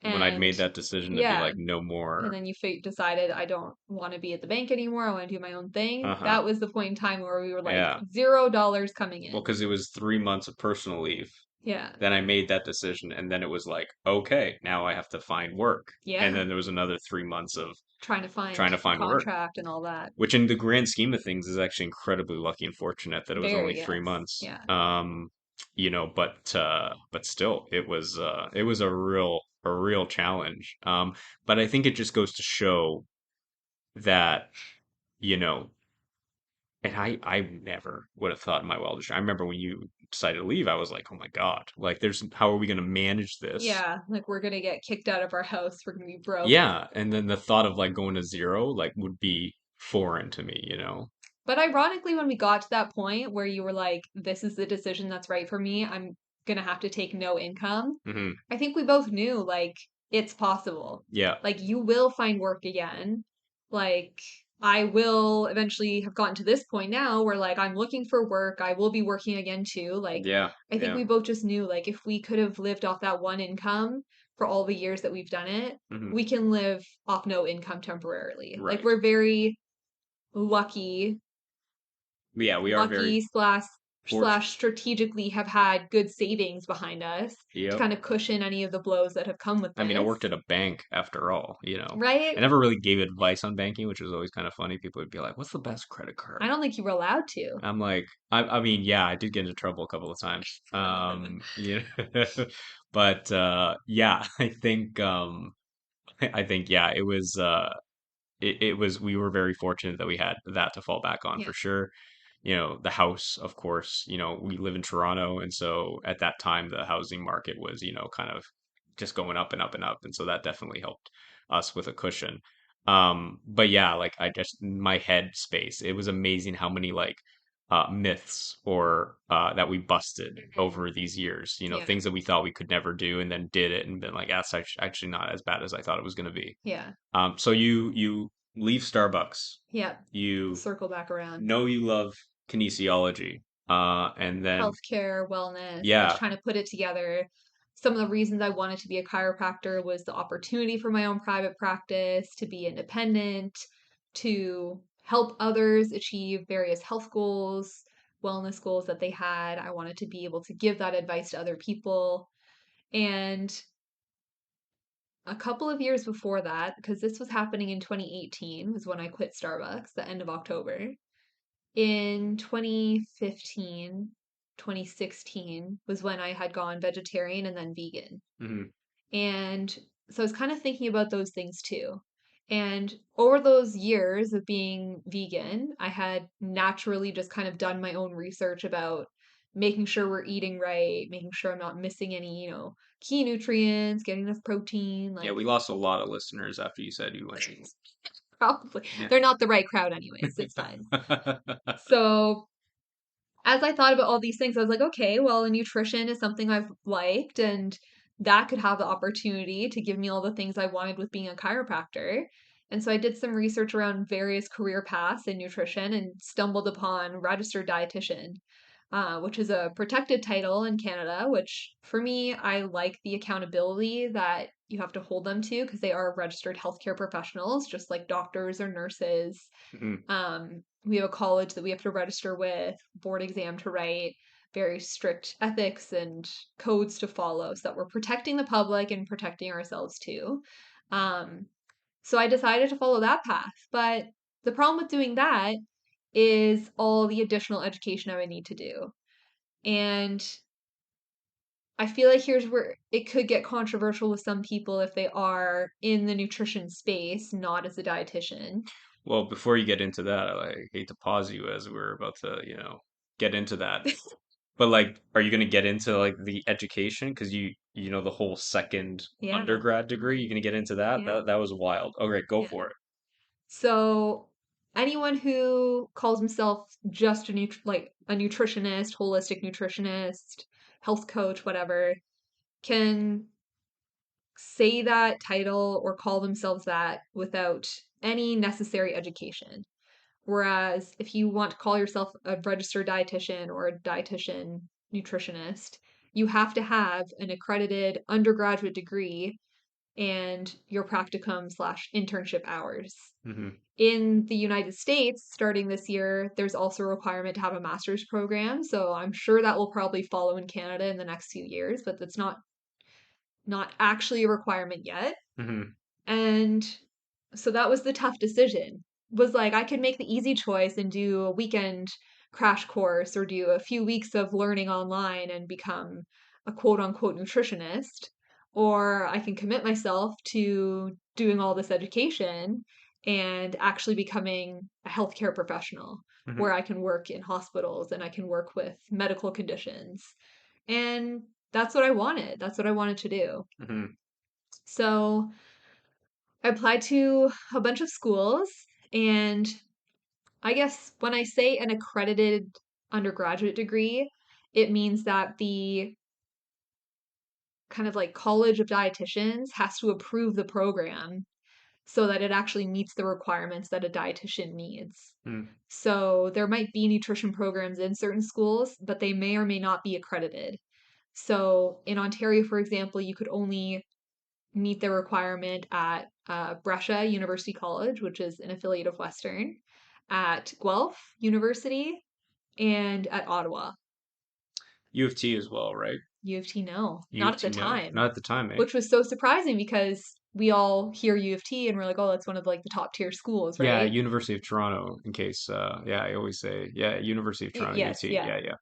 when I'd And made that decision to be yeah, like no and more. then you decided, I don't want to be at the bank anymore. I want to do my own thing. Uh-huh. That was the point in time where we were like, Yeah. $0 coming Well, in. because it was 3 months of personal leave. Yeah. Then I made that decision, and then it was like, okay, now I have to find work. And Yeah. then there was another 3 months of Trying to trying find to a find work, contract and all that. which in the grand scheme of things is actually incredibly lucky and fortunate that it was only Very, three yes. months. Yeah. But still, it was a real challenge. But I think it just goes to show that, you know, and I never would have thought in my wildest dreams. I remember when you decided to leave, I was like, oh my God, like how are we going to manage this? Yeah. Like we're going to get kicked out of our house. We're going to be broke. Yeah. And then the thought of like going to zero, like would be foreign to me. But ironically, when we got to that point where you were like, this is the decision that's right for me, I'm gonna have to take no income, Hmm. I think we both knew like it's possible. Yeah. Like you will find work again. Like I will eventually have gotten to this point now where like I'm looking for work. I will be working again too. Like Yeah. I think Yeah. we both just knew like if we could have lived off that one income for all the years that we've done it, Hmm. we can live off no income temporarily. Like Right. we're very lucky Yeah. We are very lucky fortunate. slash strategically have had good savings behind us to Yep. kind of cushion any of the blows that have come with I mean, I this, worked at a bank after all. I right? never really gave advice on banking, which was always kind of funny. People would be like, "What's the best credit I card?" don't think you were allowed to. I'm like, I mean, yeah, I did get into trouble a couple of times. But yeah, I think yeah, it was we were very fortunate that we had that to fall back on Yeah, for sure. The house, of course, we live in Toronto, and so at that time the housing market was, kind of just going up and up and up, and so that definitely helped us with a cushion. But yeah, like I just my head space, it was amazing how many like myths or that we busted Mhm. over these years, Yeah, things that we thought we could never do and then did it and been like, that's actually not as bad as I thought it was going to be. yeah, So you leave Starbucks. yeah. You Circle back around. know you love kinesiology. And then Healthcare, wellness, just yeah, trying to put it together. Some of the reasons I wanted to be a chiropractor was the opportunity for my own private practice, to be independent, to help others achieve various health goals, wellness goals that they had. I wanted to be able to give that advice to other people. And a couple of years before that, because this was happening in 2018, was when I quit Starbucks, the end of October. In 2015, 2016 was when I had gone vegetarian and then vegan. Hmm. And so I was kind of thinking about those things too. And over those years of being vegan, I had naturally just kind of done my own research about making sure we're eating right, making sure I'm not missing any, key nutrients, getting enough protein, Yeah, like we lost a lot of listeners after you said you went vegan. probably Yeah. they're not the right crowd anyways. It's fine. So as I thought about all these things, I was like, okay, well, nutrition is something I've liked, and that could have the opportunity to give me all the things I wanted with being a chiropractor. And so I did some research around various career paths in nutrition and stumbled upon registered dietitian, which is a protected title in Canada, which for me, I like the accountability that you have to hold them to because they are registered healthcare professionals, just like doctors or nurses. Hmm. We have a college that we have to register with, board exam to write, very strict ethics and codes to follow so that we're protecting the public and protecting ourselves too. Um, so I decided to follow that path. But the problem with doing that is all the additional education I would need to do. And I feel like here's where it could get controversial with some people if they are in the nutrition space, not as a dietitian. Well, before you get into that, I hate to pause you as we're about to, get into that. But like, are you going to get into like the education? Because you know, the whole second Yeah, undergrad degree, you're going to get into that? yeah, That was wild. Okay, go yeah. for it. So anyone who calls himself just like a nutritionist, holistic nutritionist, health coach, whatever, can say that title or call themselves that without any necessary education. Whereas if you want to call yourself a registered dietitian or a dietitian nutritionist, you have to have an accredited undergraduate degree and your practicum slash internship hours. Hmm. In the United States, starting this year, there's also a requirement to have a master's program. So I'm sure that will probably follow in Canada in the next few years, but that's not actually a requirement yet. Hmm. And so that was the tough decision. Was like I could make the easy choice and do a weekend crash course or do a few weeks of learning online and become a quote unquote nutritionist, or I can commit myself to doing all this education and actually becoming a healthcare professional where Hmm. I can work in hospitals and I can work with medical conditions. And that's what I wanted. That's what I wanted to do. Hmm. So I applied to a bunch of schools, and I guess when I say an accredited undergraduate degree, it means that the kind of like College of Dietitians has to approve the program so that it actually meets the requirements that a dietitian needs. Hmm. So there might be nutrition programs in certain schools, but they may or may not be accredited. So in Ontario, for example, you could only meet the requirement at Brescia University College, which is an affiliate of Western, at Guelph University, and at Ottawa. U of T as well, right? U of T, no, U not of at the T, no, time, not at the time, eh? which was so surprising because we all hear U of T and we're like, oh, that's one of like the top tier schools, Yeah, right? University of Toronto, in case, yeah, I always say, yeah, University of Toronto, Yes, UT, yeah. yeah,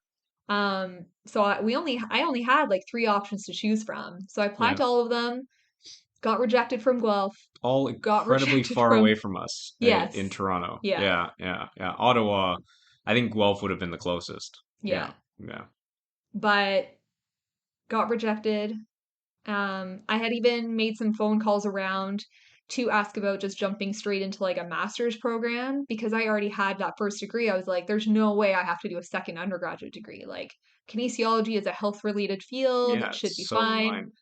yeah, So I only had like three options to choose from. So I applied yeah. to all of them, got rejected from Guelph, All got incredibly rejected far away from from us in yes, Toronto. yeah, Yeah, yeah, yeah. Ottawa, I think Guelph would have been the closest. Yeah, yeah. yeah. But got rejected. I had even made some phone calls around to ask about just jumping straight into like a master's program because I already had that first degree. I was like, there's no way I have to do a second undergraduate degree. Like, kinesiology is a health related field, Yeah, it should it's be so fine. aligned.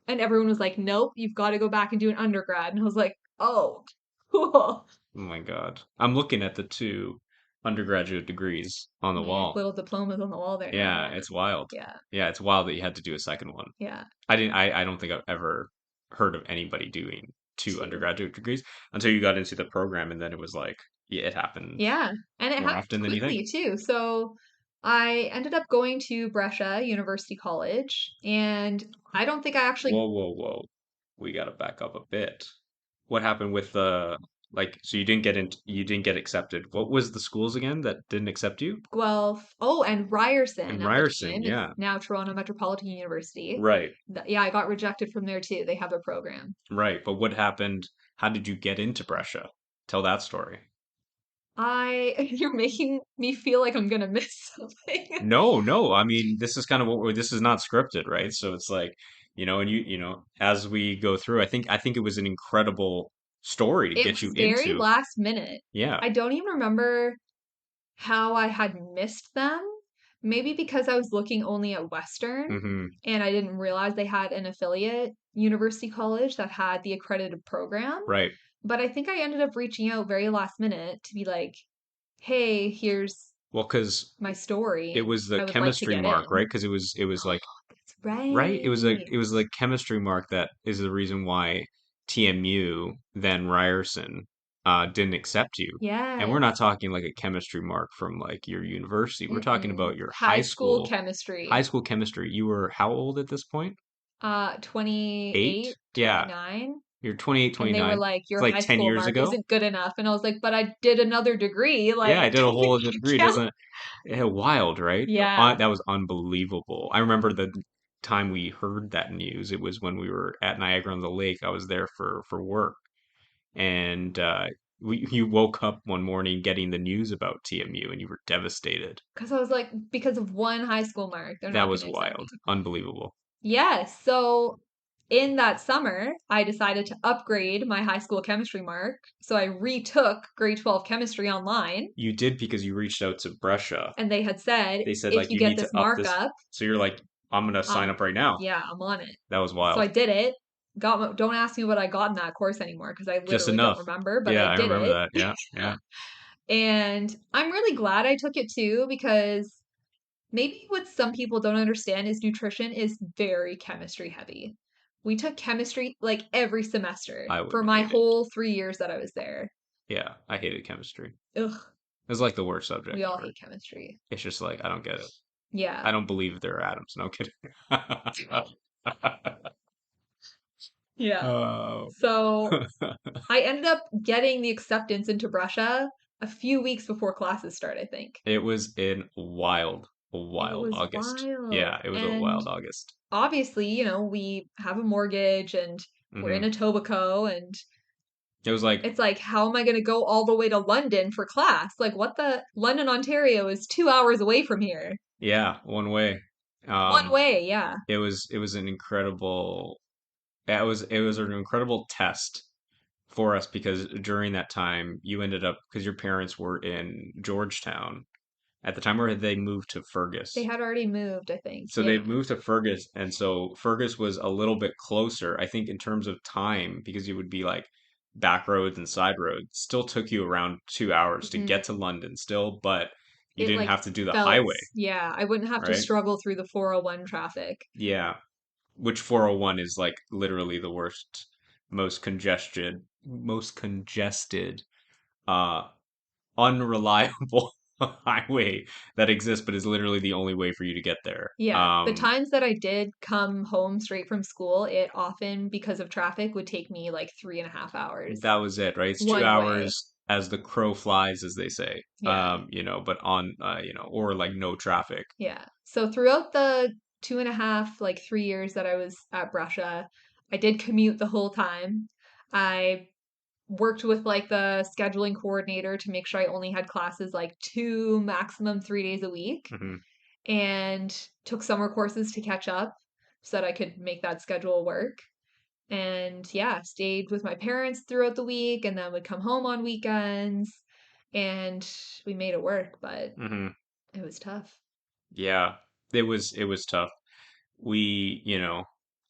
And everyone was like, nope, you've got to go back and do an undergrad. And I was like, oh, cool. Oh my God. I'm looking at the two undergraduate degrees on the Yeah, wall. little diplomas on the wall there now. Yeah, Yeah, it's wild. yeah, Yeah, it's wild that you had to do a second one. yeah. I don't think I've ever heard of anybody doing two Two. undergraduate degrees until you got into the program, and then it was like, yeah, it happened Yeah, and it more happened often than you think. quickly too. So I ended up going to Brescia University College, and I don't think I actually, Whoa, whoa, whoa. We got to back up a bit. What happened with the Like, so you didn't get accepted. What was the schools again that didn't accept you? Guelph, oh, and Ryerson And at the Ryerson, time. It's yeah. now Toronto Metropolitan University. Right, Yeah, I got rejected from there too. They have a program. right. But what happened? How did you get into Brescia? Tell that story. You're making me feel like I'm gonna miss something. No, no. I mean, this is kind of this is not scripted, right? So it's like, and as we go through, I think it was an incredible story to It get was you very into. last minute. Yeah. I don't even remember how I had missed them. Maybe because I was looking only at Western Hmm. and I didn't realize they had an affiliate university college that had the accredited program. Right. But I think I ended up reaching out very last minute to be like, hey, here's Well, because my story it and was the I would like to chemistry get mark, right? in. Because it was like That's right. right. It was the chemistry mark that is the reason why TMU, then Ryerson, didn't accept you. And we're not Yes. talking like a chemistry mark from like your university. We're talking Mm-mm. about your High school high chemistry. school chemistry. You were how old at this point? 8? 28, Yeah. 29. You're 28, And they were 29. like, It's your like high 10 school years mark ago. isn't good enough. And I was like, but I did another degree. Yeah, I Like, did a don't whole make other it degree. count. Doesn't yeah, wild, right? Yeah. That was unbelievable. I remember the time we heard that news. It was when we were at Niagara on the Lake. I was there for work, and you woke up one morning getting the news about TMU, and you were devastated. Because I was like, because of one high school mark, they're That not going was to accept me. wild, unbelievable. Yes. So in that summer, I decided to upgrade my high school chemistry mark. So I retook grade 12 chemistry online. You did because you reached out to Brescia. And they had said, They said if like you you get need this to up mark this. up, So you're like, I'm gonna sign up right now. yeah, I'm on it. That was So I wild. did it. Don't ask me what I got in that course anymore because I Just literally don't enough. remember, but Yeah, I I did remember it. that. Yeah, yeah. And I'm really glad I took it too because maybe what some people don't understand is nutrition is very chemistry heavy. We took chemistry like every semester I for would my hate it. whole 3 years that I was there. Yeah, I hated chemistry. Ugh, It was like the worst we subject all ever. hate chemistry. It's just like I don't get it. Yeah. I don't believe there are atoms. No kidding. Yeah. Oh, So I ended up getting the acceptance into Brescia a few weeks before classes start, I think. it was in a It wild was August. wild. Yeah, it was a And wild August. obviously, we have a mortgage and we're in Hmm. Etobicoke and It was like, it's like, how am I going to go all the way to London for class? Like, what the? London, Ontario is 2 hours away from here. yeah, one way. One Um, way, yeah. it was an incredible. It was an incredible test for us because during that time you ended up because your parents were in Georgetown at the time, or had they moved to They Fergus? had already moved, I think. So they Yeah. moved to Fergus, and so Fergus was a little bit closer, I think, in terms of time, because you would be like back roads and side roads. Still took you around 2 hours to Hmm. get to London still, but you It didn't like have to do the felt, highway, yeah, I wouldn't have to right? struggle through the 401 traffic. Yeah, which 401 is like literally the worst, most congested, uh, unreliable highway that exists, but is literally the only way for you to get there. Yeah. The times that I did come home straight from school, it often, because of traffic, would take me like 3.5 hours That was it, right? It's two one way. hours as the crow flies, as they say. Yeah. But on, or like no traffic. Yeah. So throughout the 2.5, like 3 years that I was at Brescia, I did commute the whole time. I worked with like the scheduling coordinator to make sure I only had classes like 2, maximum 3 days a week, Hmm. and took summer courses to catch up so that I could make that schedule work. And yeah, stayed with my parents throughout the week and then would come home on weekends and we made it work, but Hmm. it was tough. Yeah, it was tough. We,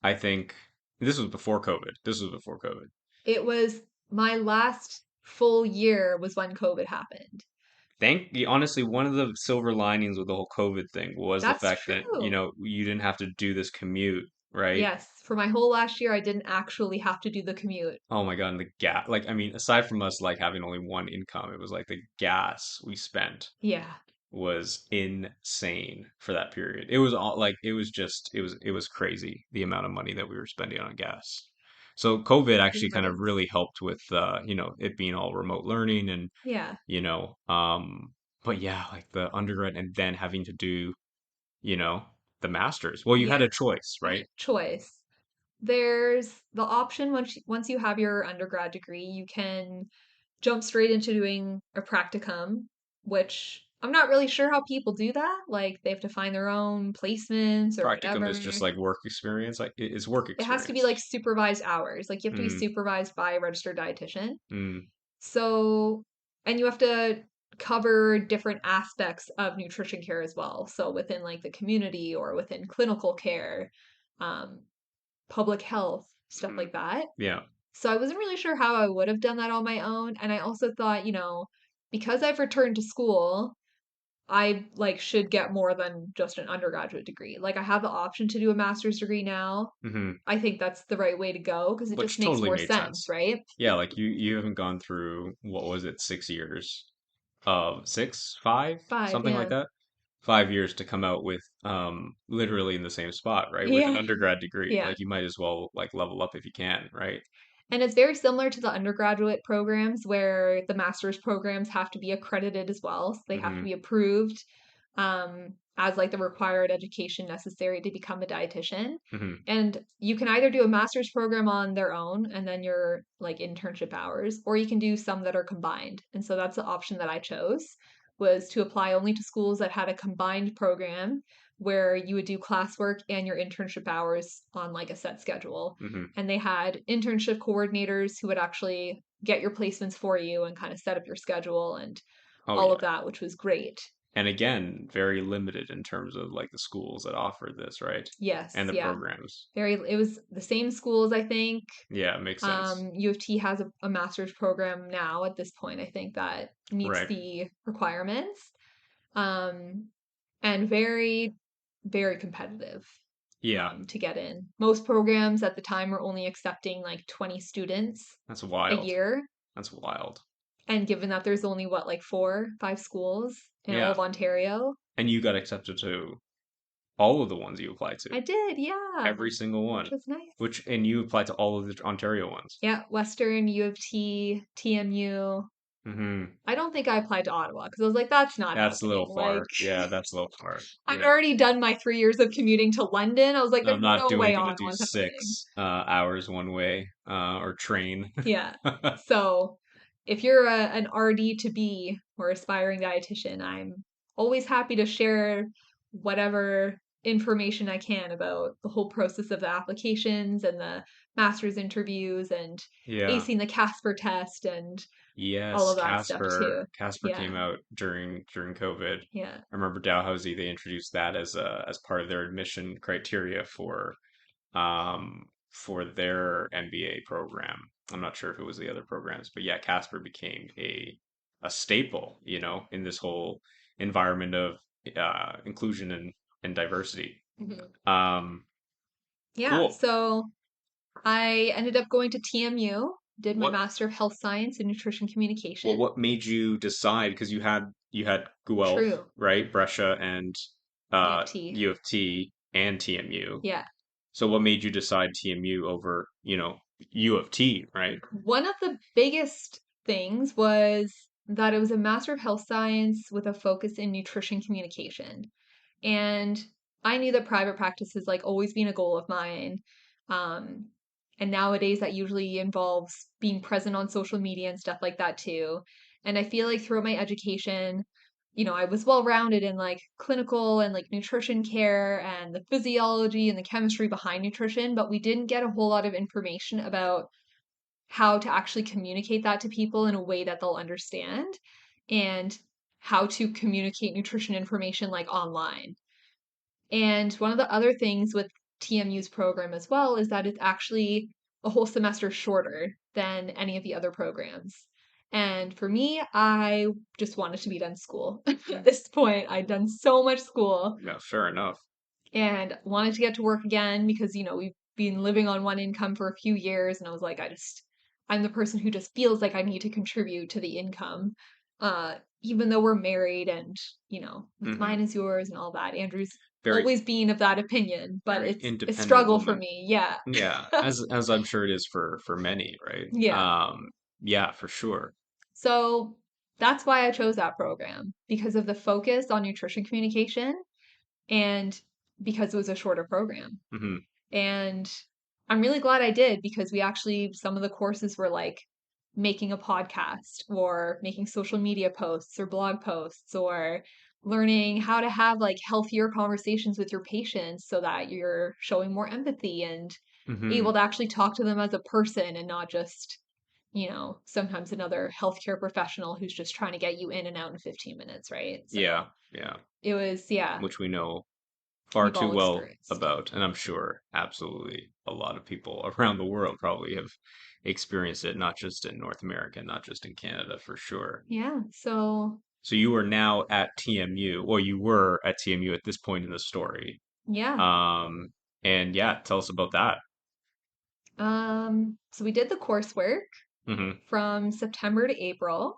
I think this was before COVID. This was before COVID. It was my last full year was when COVID happened. Honestly, one of the silver linings with the whole COVID thing was the That's fact that, true. you didn't have to do this commute, right? Yes, for my whole last year, I didn't actually have to do the commute. Oh my God, and the gas, like, I mean, aside from us like having only one income, it was like the gas we spent Yeah. was insane for that period. It was all like it was just it was crazy the amount of money that we were spending on gas. So COVID It actually kind of is. really helped with it being all remote learning and Yeah. you know, um, but yeah, like the undergrad and then having to do, you know, the masters. Well, you had Yeah. a choice, I had right? a choice. There's the option once you have your undergrad degree, you can jump straight into doing a practicum, which I'm not really sure how people do that. Like they have to find their own placements or Practicum is whatever. just like work experience, like it's work It has to be like experience. supervised hours. Like you have to be Mm, supervised by a registered dietitian. mm, So, and you have to cover different aspects of nutrition care as well. So within like the community or within clinical care, um, public health, stuff mm. like that. Yeah. So I wasn't really sure how I would have done that on my own. And I also thought, because I've returned to school, I like should get more than just an undergraduate degree. Like I have the option to do a master's degree now. Hmm. I think that's the right way to go because it just Which makes totally more made sense, sense. right? Yeah, like you haven't gone through what was it, 6 years of six, five, Five, something like yeah. that. 5 years to come out with literally in the same spot, right? With an Yeah. undergrad degree. Yeah. Like you might as well like level up if you can, right? And it's very similar to the undergraduate programs where the master's programs have to be accredited as well. So they have to Hmm. be approved as like the required education necessary to become a dietitian. Hmm. And you can either do a master's program on their own and then your like internship hours, or you can do some that are combined. And so that's the option that I chose was to apply only to schools that had a combined program where you would do classwork and your internship hours on like a set schedule. Hmm. And they had internship coordinators who would actually get your placements for you and kind of set up your schedule and Oh all of yeah. that, which was great. And again, very limited in terms of like the schools that offer this, right? Yes, And the yeah. programs. It was the same schools, I think. Yeah, it makes sense. U of T has a master's program now at this point, I think, that meets Right. the requirements. Um, and very, very competitive Yeah, to get in. Most programs at the time were only accepting like 20 students that's a wild. year. That's wild. And given that there's only what, like four, five schools in all Yeah. of Ontario, And you got accepted to all of the ones you applied to. I did, yeah, Every single which one. was nice. Which and you applied to all of the Ontario ones. Yeah, Western, U of T, TMU. Hmm. I don't think I applied to Ottawa because I was like, that's not That's a happening. little Like, far. Yeah, that's a little far. I'd Yeah. already done my 3 years of commuting to London. I was like, I'm there's not no doing way gonna do Ottawa's happening. 6 hours one way or train. Yeah. So if you're an RD to be or aspiring dietitian, I'm always happy to share whatever information I can about the whole process of the applications and the master's interviews and Yeah. acing the Casper test and all Yes, of that stuff Casper. too. Casper Yeah. came out during COVID. Yeah. I remember Dalhousie, they introduced that as part of their admission criteria for their MBA program. I'm not sure if it was the other programs, but yeah, Casper became a staple, in this whole environment of inclusion and diversity. Mhm. Um, Yeah. cool. So I ended up going to TMU, did my What Master of Health Science in Nutrition well, Communication. what made you decide? Because you had Guelph, True. right? Brescia and U of T. U of T and TMU. Yeah. So what made you decide TMU over, U of T, right? One of the biggest things was that it was a Master of Health Science with a focus in nutrition communication. And I knew that private practice has like always been a goal of mine. Um, and nowadays that usually involves being present on social media and stuff like that too. And I feel like throughout my education, I was well rounded in like clinical and like nutrition care and the physiology and the chemistry behind nutrition, but we didn't get a whole lot of information about how to actually communicate that to people in a way that they'll understand and how to communicate nutrition information like online. And one of the other things with TMU's program as well is that it's actually a whole semester shorter than any of the other programs. And for me, I just wanted to be done school. At this point, I'd done so much school Yeah, fair enough. and wanted to get to work again because, we've been living on one income for a few years. And I was like, I'm the person who just feels like I need to contribute to the income. Even though we're married and, what's Hmm. mine is yours and all that. Andrew's very, always been of that opinion, but very it's a independent struggle for woman. me. Yeah. Yeah, as I'm sure it is for many, right? Yeah. Yeah, for sure. So that's why I chose that program because of the focus on nutrition communication and because it was a shorter program. Hmm. And I'm really glad I did because we actually, some of the courses were like making a podcast or making social media posts or blog posts or learning how to have like healthier conversations with your patients so that you're showing more empathy and able Hmm. to actually talk to them as a person and not just, sometimes another healthcare professional who's just trying to get you in and out in 15 minutes, right? Yeah, So yeah, it was, yeah, which we know far we've too all well experienced. about, and I'm sure absolutely a lot of people around the world probably have experienced it, not just in North America, not just in Canada, for sure. Yeah. So, So you are now at TMU, or you were at TMU at this point in the story. yeah. Um, and yeah, tell us about that. So we did the coursework Hmm. from September to April,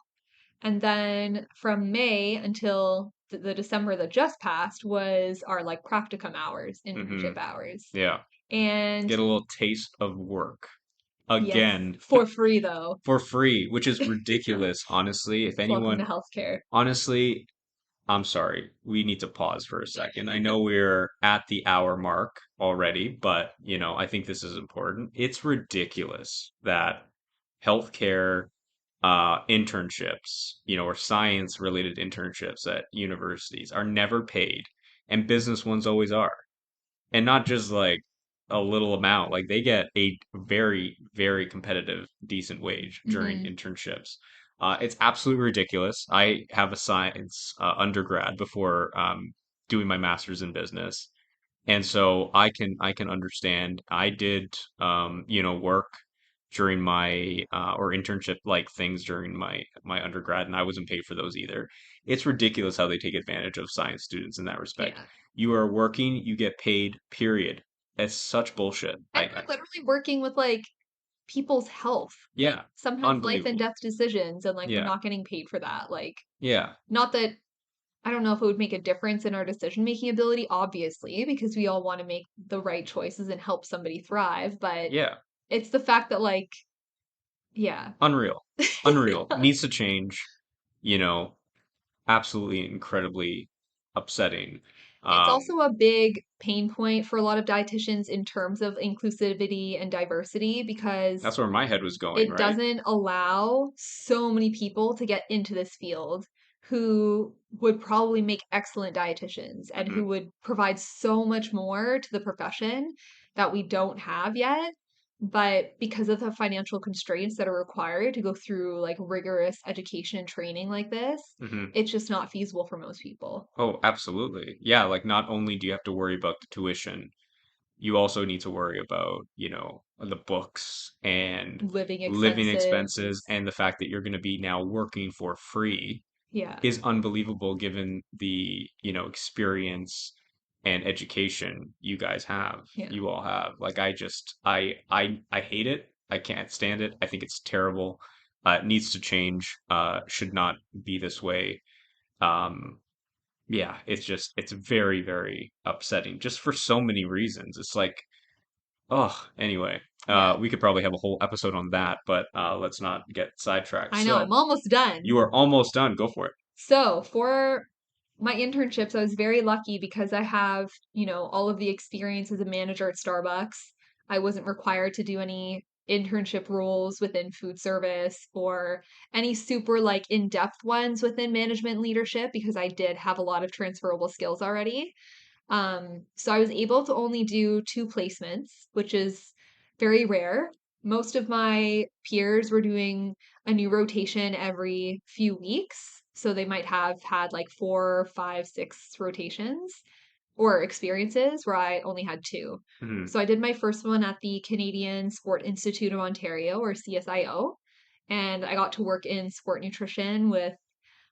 and then from May until the December that just passed was our like practicum hours, Hmm. internship hours. Yeah. And Get a little taste of work yes, again for free though. for free, which is ridiculous, honestly. If Welcome to anyone, healthcare. honestly, I'm sorry. We need to pause for a second. I know we're at the hour mark already, but I think this is important. It's ridiculous that healthcare internships, or science related internships at universities are never paid, and business ones always are. And not just like a little amount. Like they get a very, very competitive, decent wage during Hmm. internships. It's absolutely ridiculous. I have a science undergrad before doing my master's in business, and so I can understand. I did work during my or internship like things during my undergrad, and I wasn't paid for those either. It's ridiculous how they take advantage of science students in that respect. Yeah. You are working, you get paid, period. It's such bullshit. And we're literally working with like people's health, Yeah, sometimes life and unbelievable. death decisions, and like we're Yeah, not getting paid for that. Like, yeah, not that I don't know if it would make a difference in our decision making ability, obviously, because we all want to make the right choices and help somebody thrive. But yeah. it's the fact that, like, yeah. Unreal, unreal. Needs to change. You know, absolutely incredibly upsetting. It's Um, also a big pain point for a lot of dietitians in terms of inclusivity and diversity because that's where my head was going, it right? doesn't allow so many people to get into this field who would probably make excellent dietitians and Hmm. who would provide so much more to the profession that we don't have yet. But because of the financial constraints that are required to go through like rigorous education and training like this, Hmm. it's just not feasible for most people. Oh, absolutely. Yeah, like not only do you have to worry about the tuition, you also need to worry about, the books and Living living expenses expenses. and the fact that you're going to be now working for free Yeah. is unbelievable given the, experience and education you guys have, Yeah. you all have. Like I just I hate it. I can't stand it. I think it's terrible. It needs to change. Should not be this way. Um, yeah, it's very, very upsetting just for so many reasons. It's like, oh, anyway, Yeah. we could probably have a whole episode on that, but let's not get sidetracked. I know. So I'm almost you done. are almost done. Go for it. So for my internships, I was very lucky because I have, all of the experience as a manager at Starbucks. I wasn't required to do any internship roles within food service or any super like in-depth ones within management leadership because I did have a lot of transferable skills already. So I was able to only do two placements, which is very rare. Most of my peers were doing a new rotation every few weeks. So they might have had like four, five, six rotations or experiences where I only had two. Hmm. So I did my first one at the Canadian Sport Institute of Ontario or CSIO, and I got to work in sport nutrition with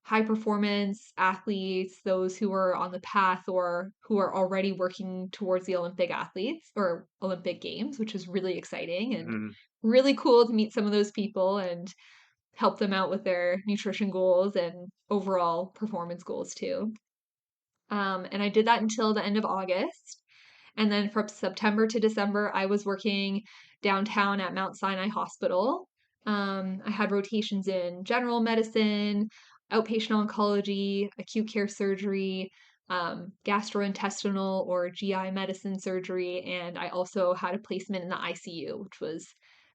high performance athletes, those who are on the path or who are already working towards the Olympic athletes or Olympic Games, which is really exciting and Hmm. really cool to meet some of those people and help them out with their nutrition goals and overall performance goals too. And I did that until the end of August. And then from September to December, I was working downtown at Mount Sinai Hospital. I had rotations in general medicine, outpatient oncology, acute care surgery, gastrointestinal or GI medicine surgery, and I also had a placement in the ICU, which was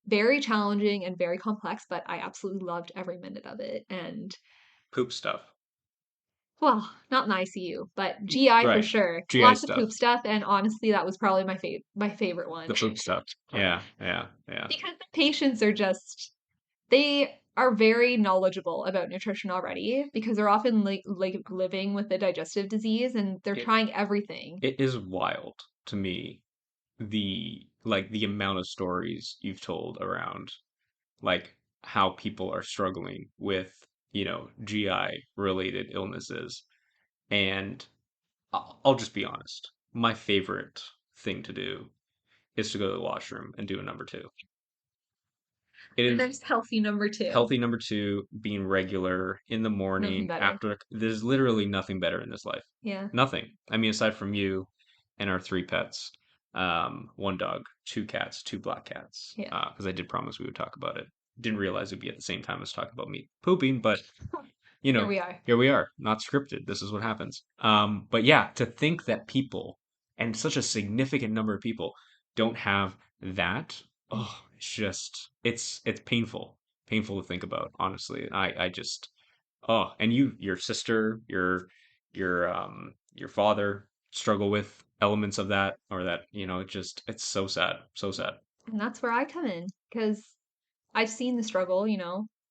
very challenging and very complex, but I absolutely loved every minute of it. And Poop stuff. well, not in the ICU, but GI for Right. sure. GI Lots of stuff. poop stuff, and honestly, that was probably my favorite The one. poop stuff. Yeah, yeah, yeah. Because the patients are just they are very knowledgeable about nutrition already because they're often like living with a digestive disease and they're It trying everything. it is wild to me the amount of stories you've told around like how people are struggling with, GI related illnesses. And I'll just be honest. My favorite thing to do is to go to the washroom and do a number two. It And is there's healthy number two. healthy number two, being regular in the Nothing morning better. after. There's literally nothing better in this life. Yeah. Nothing. I mean, aside from you and our three pets, one dog, two cats, two black cats. Yeah. Because I did promise we would talk about it. Didn't realize it'd be at the same time as talk about me pooping, but you Here know, we are. here we are, not scripted. This is what happens. But yeah, to think that people, and such a significant number of people, don't have that, oh, it's painful, painful to think about, honestly. I just, oh, and your sister, your father struggle with elements of that, or that, it's so sad, so sad. And that's where I come in because I've seen the struggle,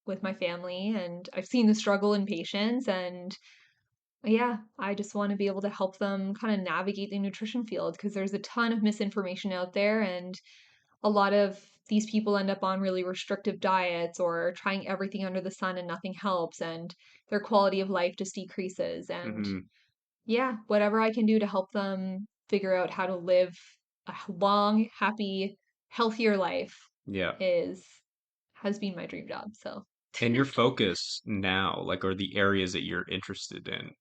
with my family and I've seen the struggle in patients and yeah, I just want to be able to help them kind of navigate the nutrition field because there's a ton of misinformation out there, and a lot of these people end up on really restrictive diets or trying everything under the sun and nothing helps, and their quality of life just decreases. And Hmm. yeah, whatever I can do to help them figure out how to live a long, happy, healthier life Yeah. is has been my dream job. So And your focus now, like, are the areas that you're interested in,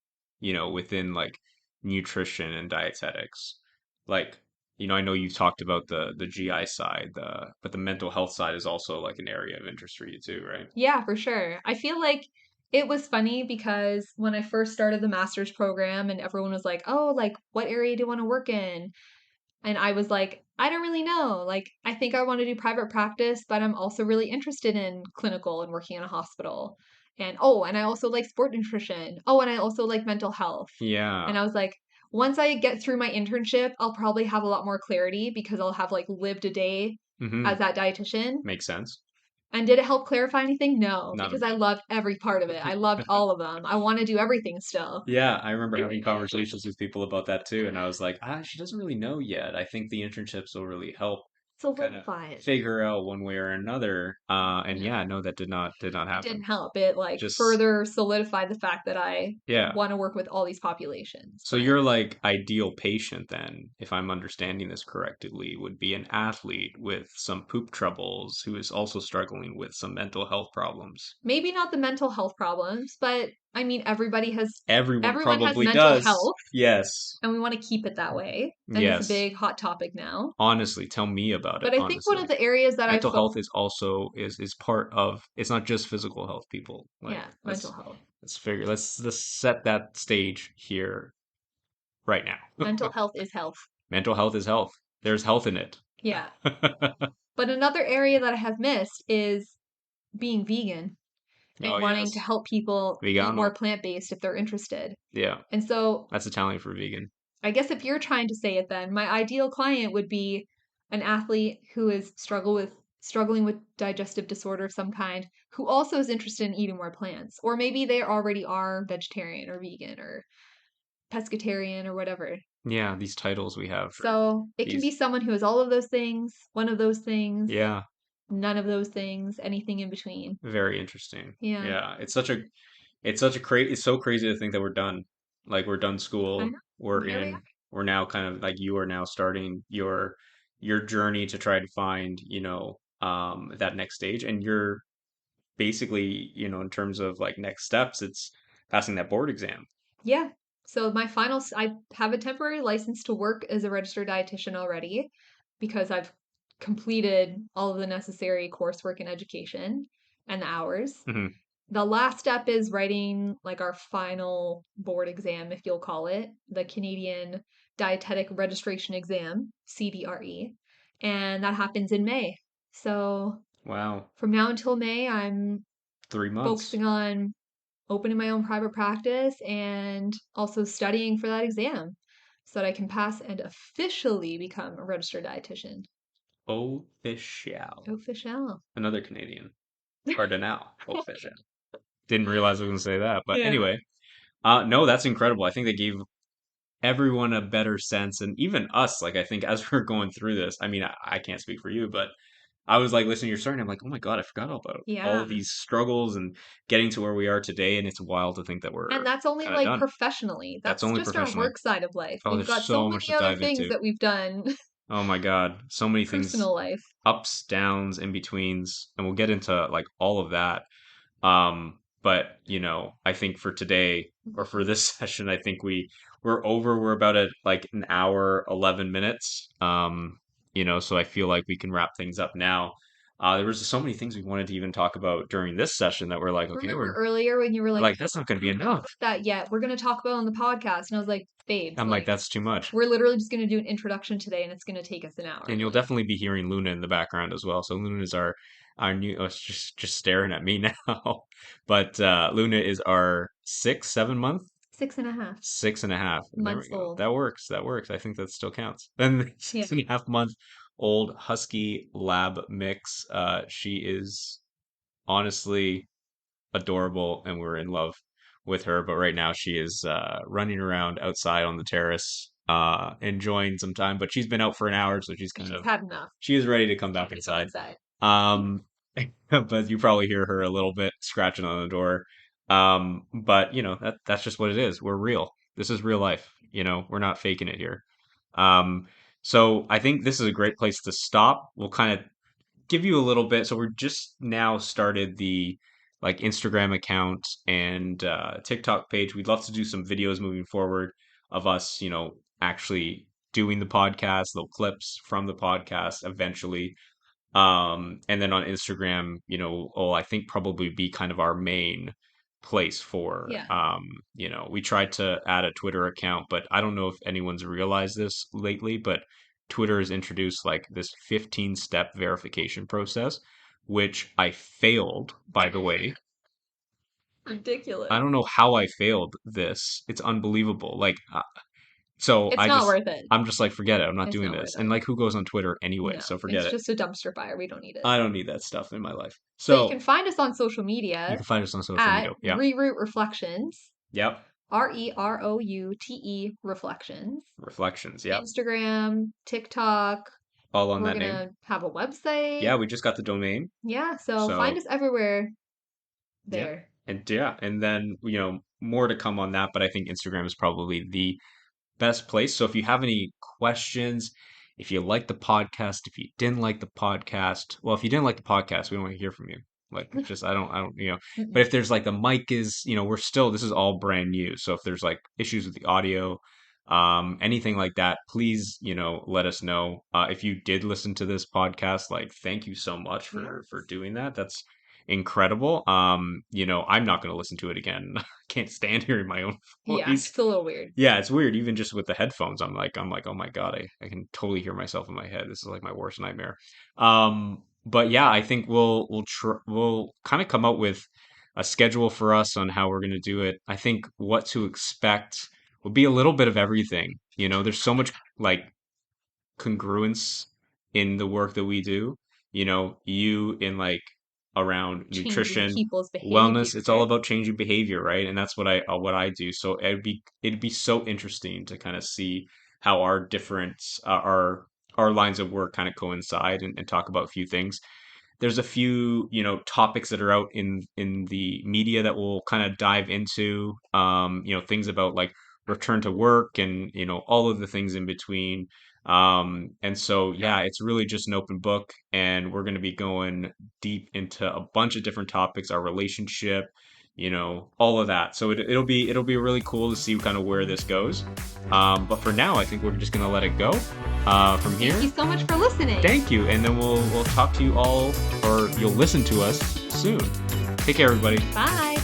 within like nutrition and dietetics. Like, I know you've talked about the GI side, but the mental health side is also like an area of interest for you too, right? yeah, for sure. I feel like it was funny because when I first started the master's program and everyone was like, "Oh, like what area do you want to work in?" And I was like, "I don't really know. Like I think I want to do private practice, but I'm also really interested in clinical and working in a hospital." And oh, and I also like sport nutrition. Oh, and I also like mental health. Yeah. And I was like, once I get through my internship, I'll probably have a lot more clarity because I'll have like lived a day Mm-hmm. as that dietitian. Makes sense. And did it help clarify anything? No, Not a because I loved every part of it. I loved all of them. I want to do everything still. Yeah, I remember having conversations with people about that too, and I was like, she doesn't really know yet. I think the internships will really help kind of Solidify it. figure out one way or another. And Yeah. yeah, no, that did not It didn't happen. help. It like Just further solidified the fact that I yeah. want to work with all these populations. So But your like ideal patient then, if I'm understanding this correctly, would be an athlete with some poop troubles who is also struggling with some mental health problems. maybe not the mental health problems, but I mean Everyone everyone has probably mental does. health Yes. and we want to keep it that way. And it's a Yes. big hot topic now. Honestly, tell me about it, But I think one of honestly. the areas that Mental health is also is part of, it's not just physical health, people. Like yeah, mental health. let's set that stage here right now. Mental health is health. Mental health is health. There's health in it. Yeah. But another area that I have missed is being vegan Oh and wanting to yes. help people eat more Vegano. plant-based if they're interested. Yeah. And so That's Italian for vegan. I guess if you're trying to say it then, my ideal client would be an athlete who is struggling with digestive disorder of some kind, who also is interested in eating more plants. Or maybe they already are vegetarian or vegan or pescatarian or whatever. Yeah, these titles we have for So it can be these. someone who is all of those things, one of those things, Yeah, none of those things, anything in between. very interesting. Yeah, Yeah, it's so crazy to think that we're done. Like we're done I school. know. And here we are. We're now kind of like, you are now starting your journey to try to find, that next stage. And you're basically, in terms of like next steps, it's passing that board exam. Yeah. So I have a temporary license to work as a registered dietitian already because I've completed all of the necessary coursework and education and the hours. Hmm. The last step is writing like our final board exam, if you'll call it, the Canadian Dietetic Registration Exam, CDRE, and that happens in May. So Wow. from now until May, I'm 3 months. focusing on opening my own private practice and also studying for that exam so that I can pass and officially become a registered dietitian. Official. Official. Another Canadian. Cardinal. Official. Didn't realize I was going to say that. But Yeah. anyway, no, that's incredible. I think they gave everyone a better sense. And even us, like, I think as we're going through this, I mean, I can't speak for you, but I was like listening to your story and I'm like, oh my God, I forgot all about all Yeah. of these struggles and getting to where we are today. And it's wild to think that And we're that's only kind of like done. professionally. That's That's only just our professionally. work side of life. Oh, We've there's got so so much many to other dive things into. that we've done Oh my God, so many things, personal life. ups, downs, in betweens, and we'll get into like all of that. But I think for today or for this session, I think we're over. We're about at like an hour, 11 minutes. So I feel like we can wrap things up now. There was so many things we wanted to even talk about during this session that we're like, okay, Remember we're earlier when you were like, like, that's not going to be we haven't enough. booked that yet. We're going to talk about it on the podcast. And I was like, babes, I'm like, like, that's too much. we're literally just going to do an introduction today and it's going to take us an hour. And you'll Like, definitely be hearing Luna in the background as well. So Luna is our new. Oh, it's just staring at me now. But Luna is our 6, 7 month, 6.5 6.5. There we months go. old. That works. That works. I think that still counts. Then the Yeah. 6.5 month old Husky Lab mix. She is honestly adorable and we're in love with her. But right now she is running around outside on the terrace, enjoying some time. But she's been out for an hour, so she's kind She's of had enough. she is ready to come She's back ready to go inside. inside. Um, but you probably hear her a little bit scratching on the door. But that's just what it is. We're real. This is real life. We're not faking it here. Um, so I think this is a great place to stop. We'll kind of give you a little bit. So we're just now started the like Instagram account and TikTok page. We'd love to do some videos moving forward of us, actually doing the podcast, little clips from the podcast eventually. And then on Instagram, will I think probably be kind of our main place for, Yeah. we tried to add a Twitter account, but I don't know if anyone's realized this lately, but Twitter has introduced like this 15-step verification process, which I failed, by the way. I Ridiculous. don't know how I failed this. It's unbelievable. Like, so It's not worth it. I'm just like, forget it. I'm not It's doing not worth this. And it. like, who goes on Twitter anyway? No, So forget it's it. just a dumpster fire. We don't need it. I don't need that stuff in my life. So you So can find us on social you media can find us on social media. at Yeah. Reroute Reflections, Yep. Reroute Reflections. Reflections. Yep. Instagram, TikTok. All on We're that name. gonna have a website. Yeah, we just got the domain. Yeah, so find So us everywhere yeah. there. And then, more to come on that, but I think Instagram is probably the best place. So if you have any questions, if you like the podcast, if you didn't like the podcast, well, if you didn't like the podcast, we don't want to hear from you. Like, it's just, I don't. But Mm-mm. if there's like the mic is, this is all brand new. So if there's like issues with the audio, anything like that, please, let us know. If you did listen to this podcast, like, thank you so much for Yes. doing that. That's incredible. I'm not going to listen to it again. I can't stand hearing my own Yeah, voice. it's a little weird. Yeah, it's weird. Even just with the headphones, I'm like, oh my God, I can totally hear myself in my head. This is like my worst nightmare. But yeah, I think we'll kind of come up with a schedule for us on how we're going to do it. I think what to expect will be a little bit of everything. There's so much like congruence in the work that we do. You in like around Changing nutrition, people's wellness, it's all behavior. about changing behavior, right? And that's what I do. So it'd be so interesting to kind of see how our different our lines of work kind of coincide and talk about a few things. There's a few topics that are out in the media that we'll kind of dive into, things about like return to work and all of the things in between. And so yeah, it's really just an open book, and we're going to be going deep into a bunch of different topics, our relationship, all of that. So it'll be really cool to see kind of where this goes. But for now, I think we're just gonna let it go from Thank here. you so much for listening. Thank you, and then we'll talk to you all, or you'll listen to us soon. Take care, everybody. Bye.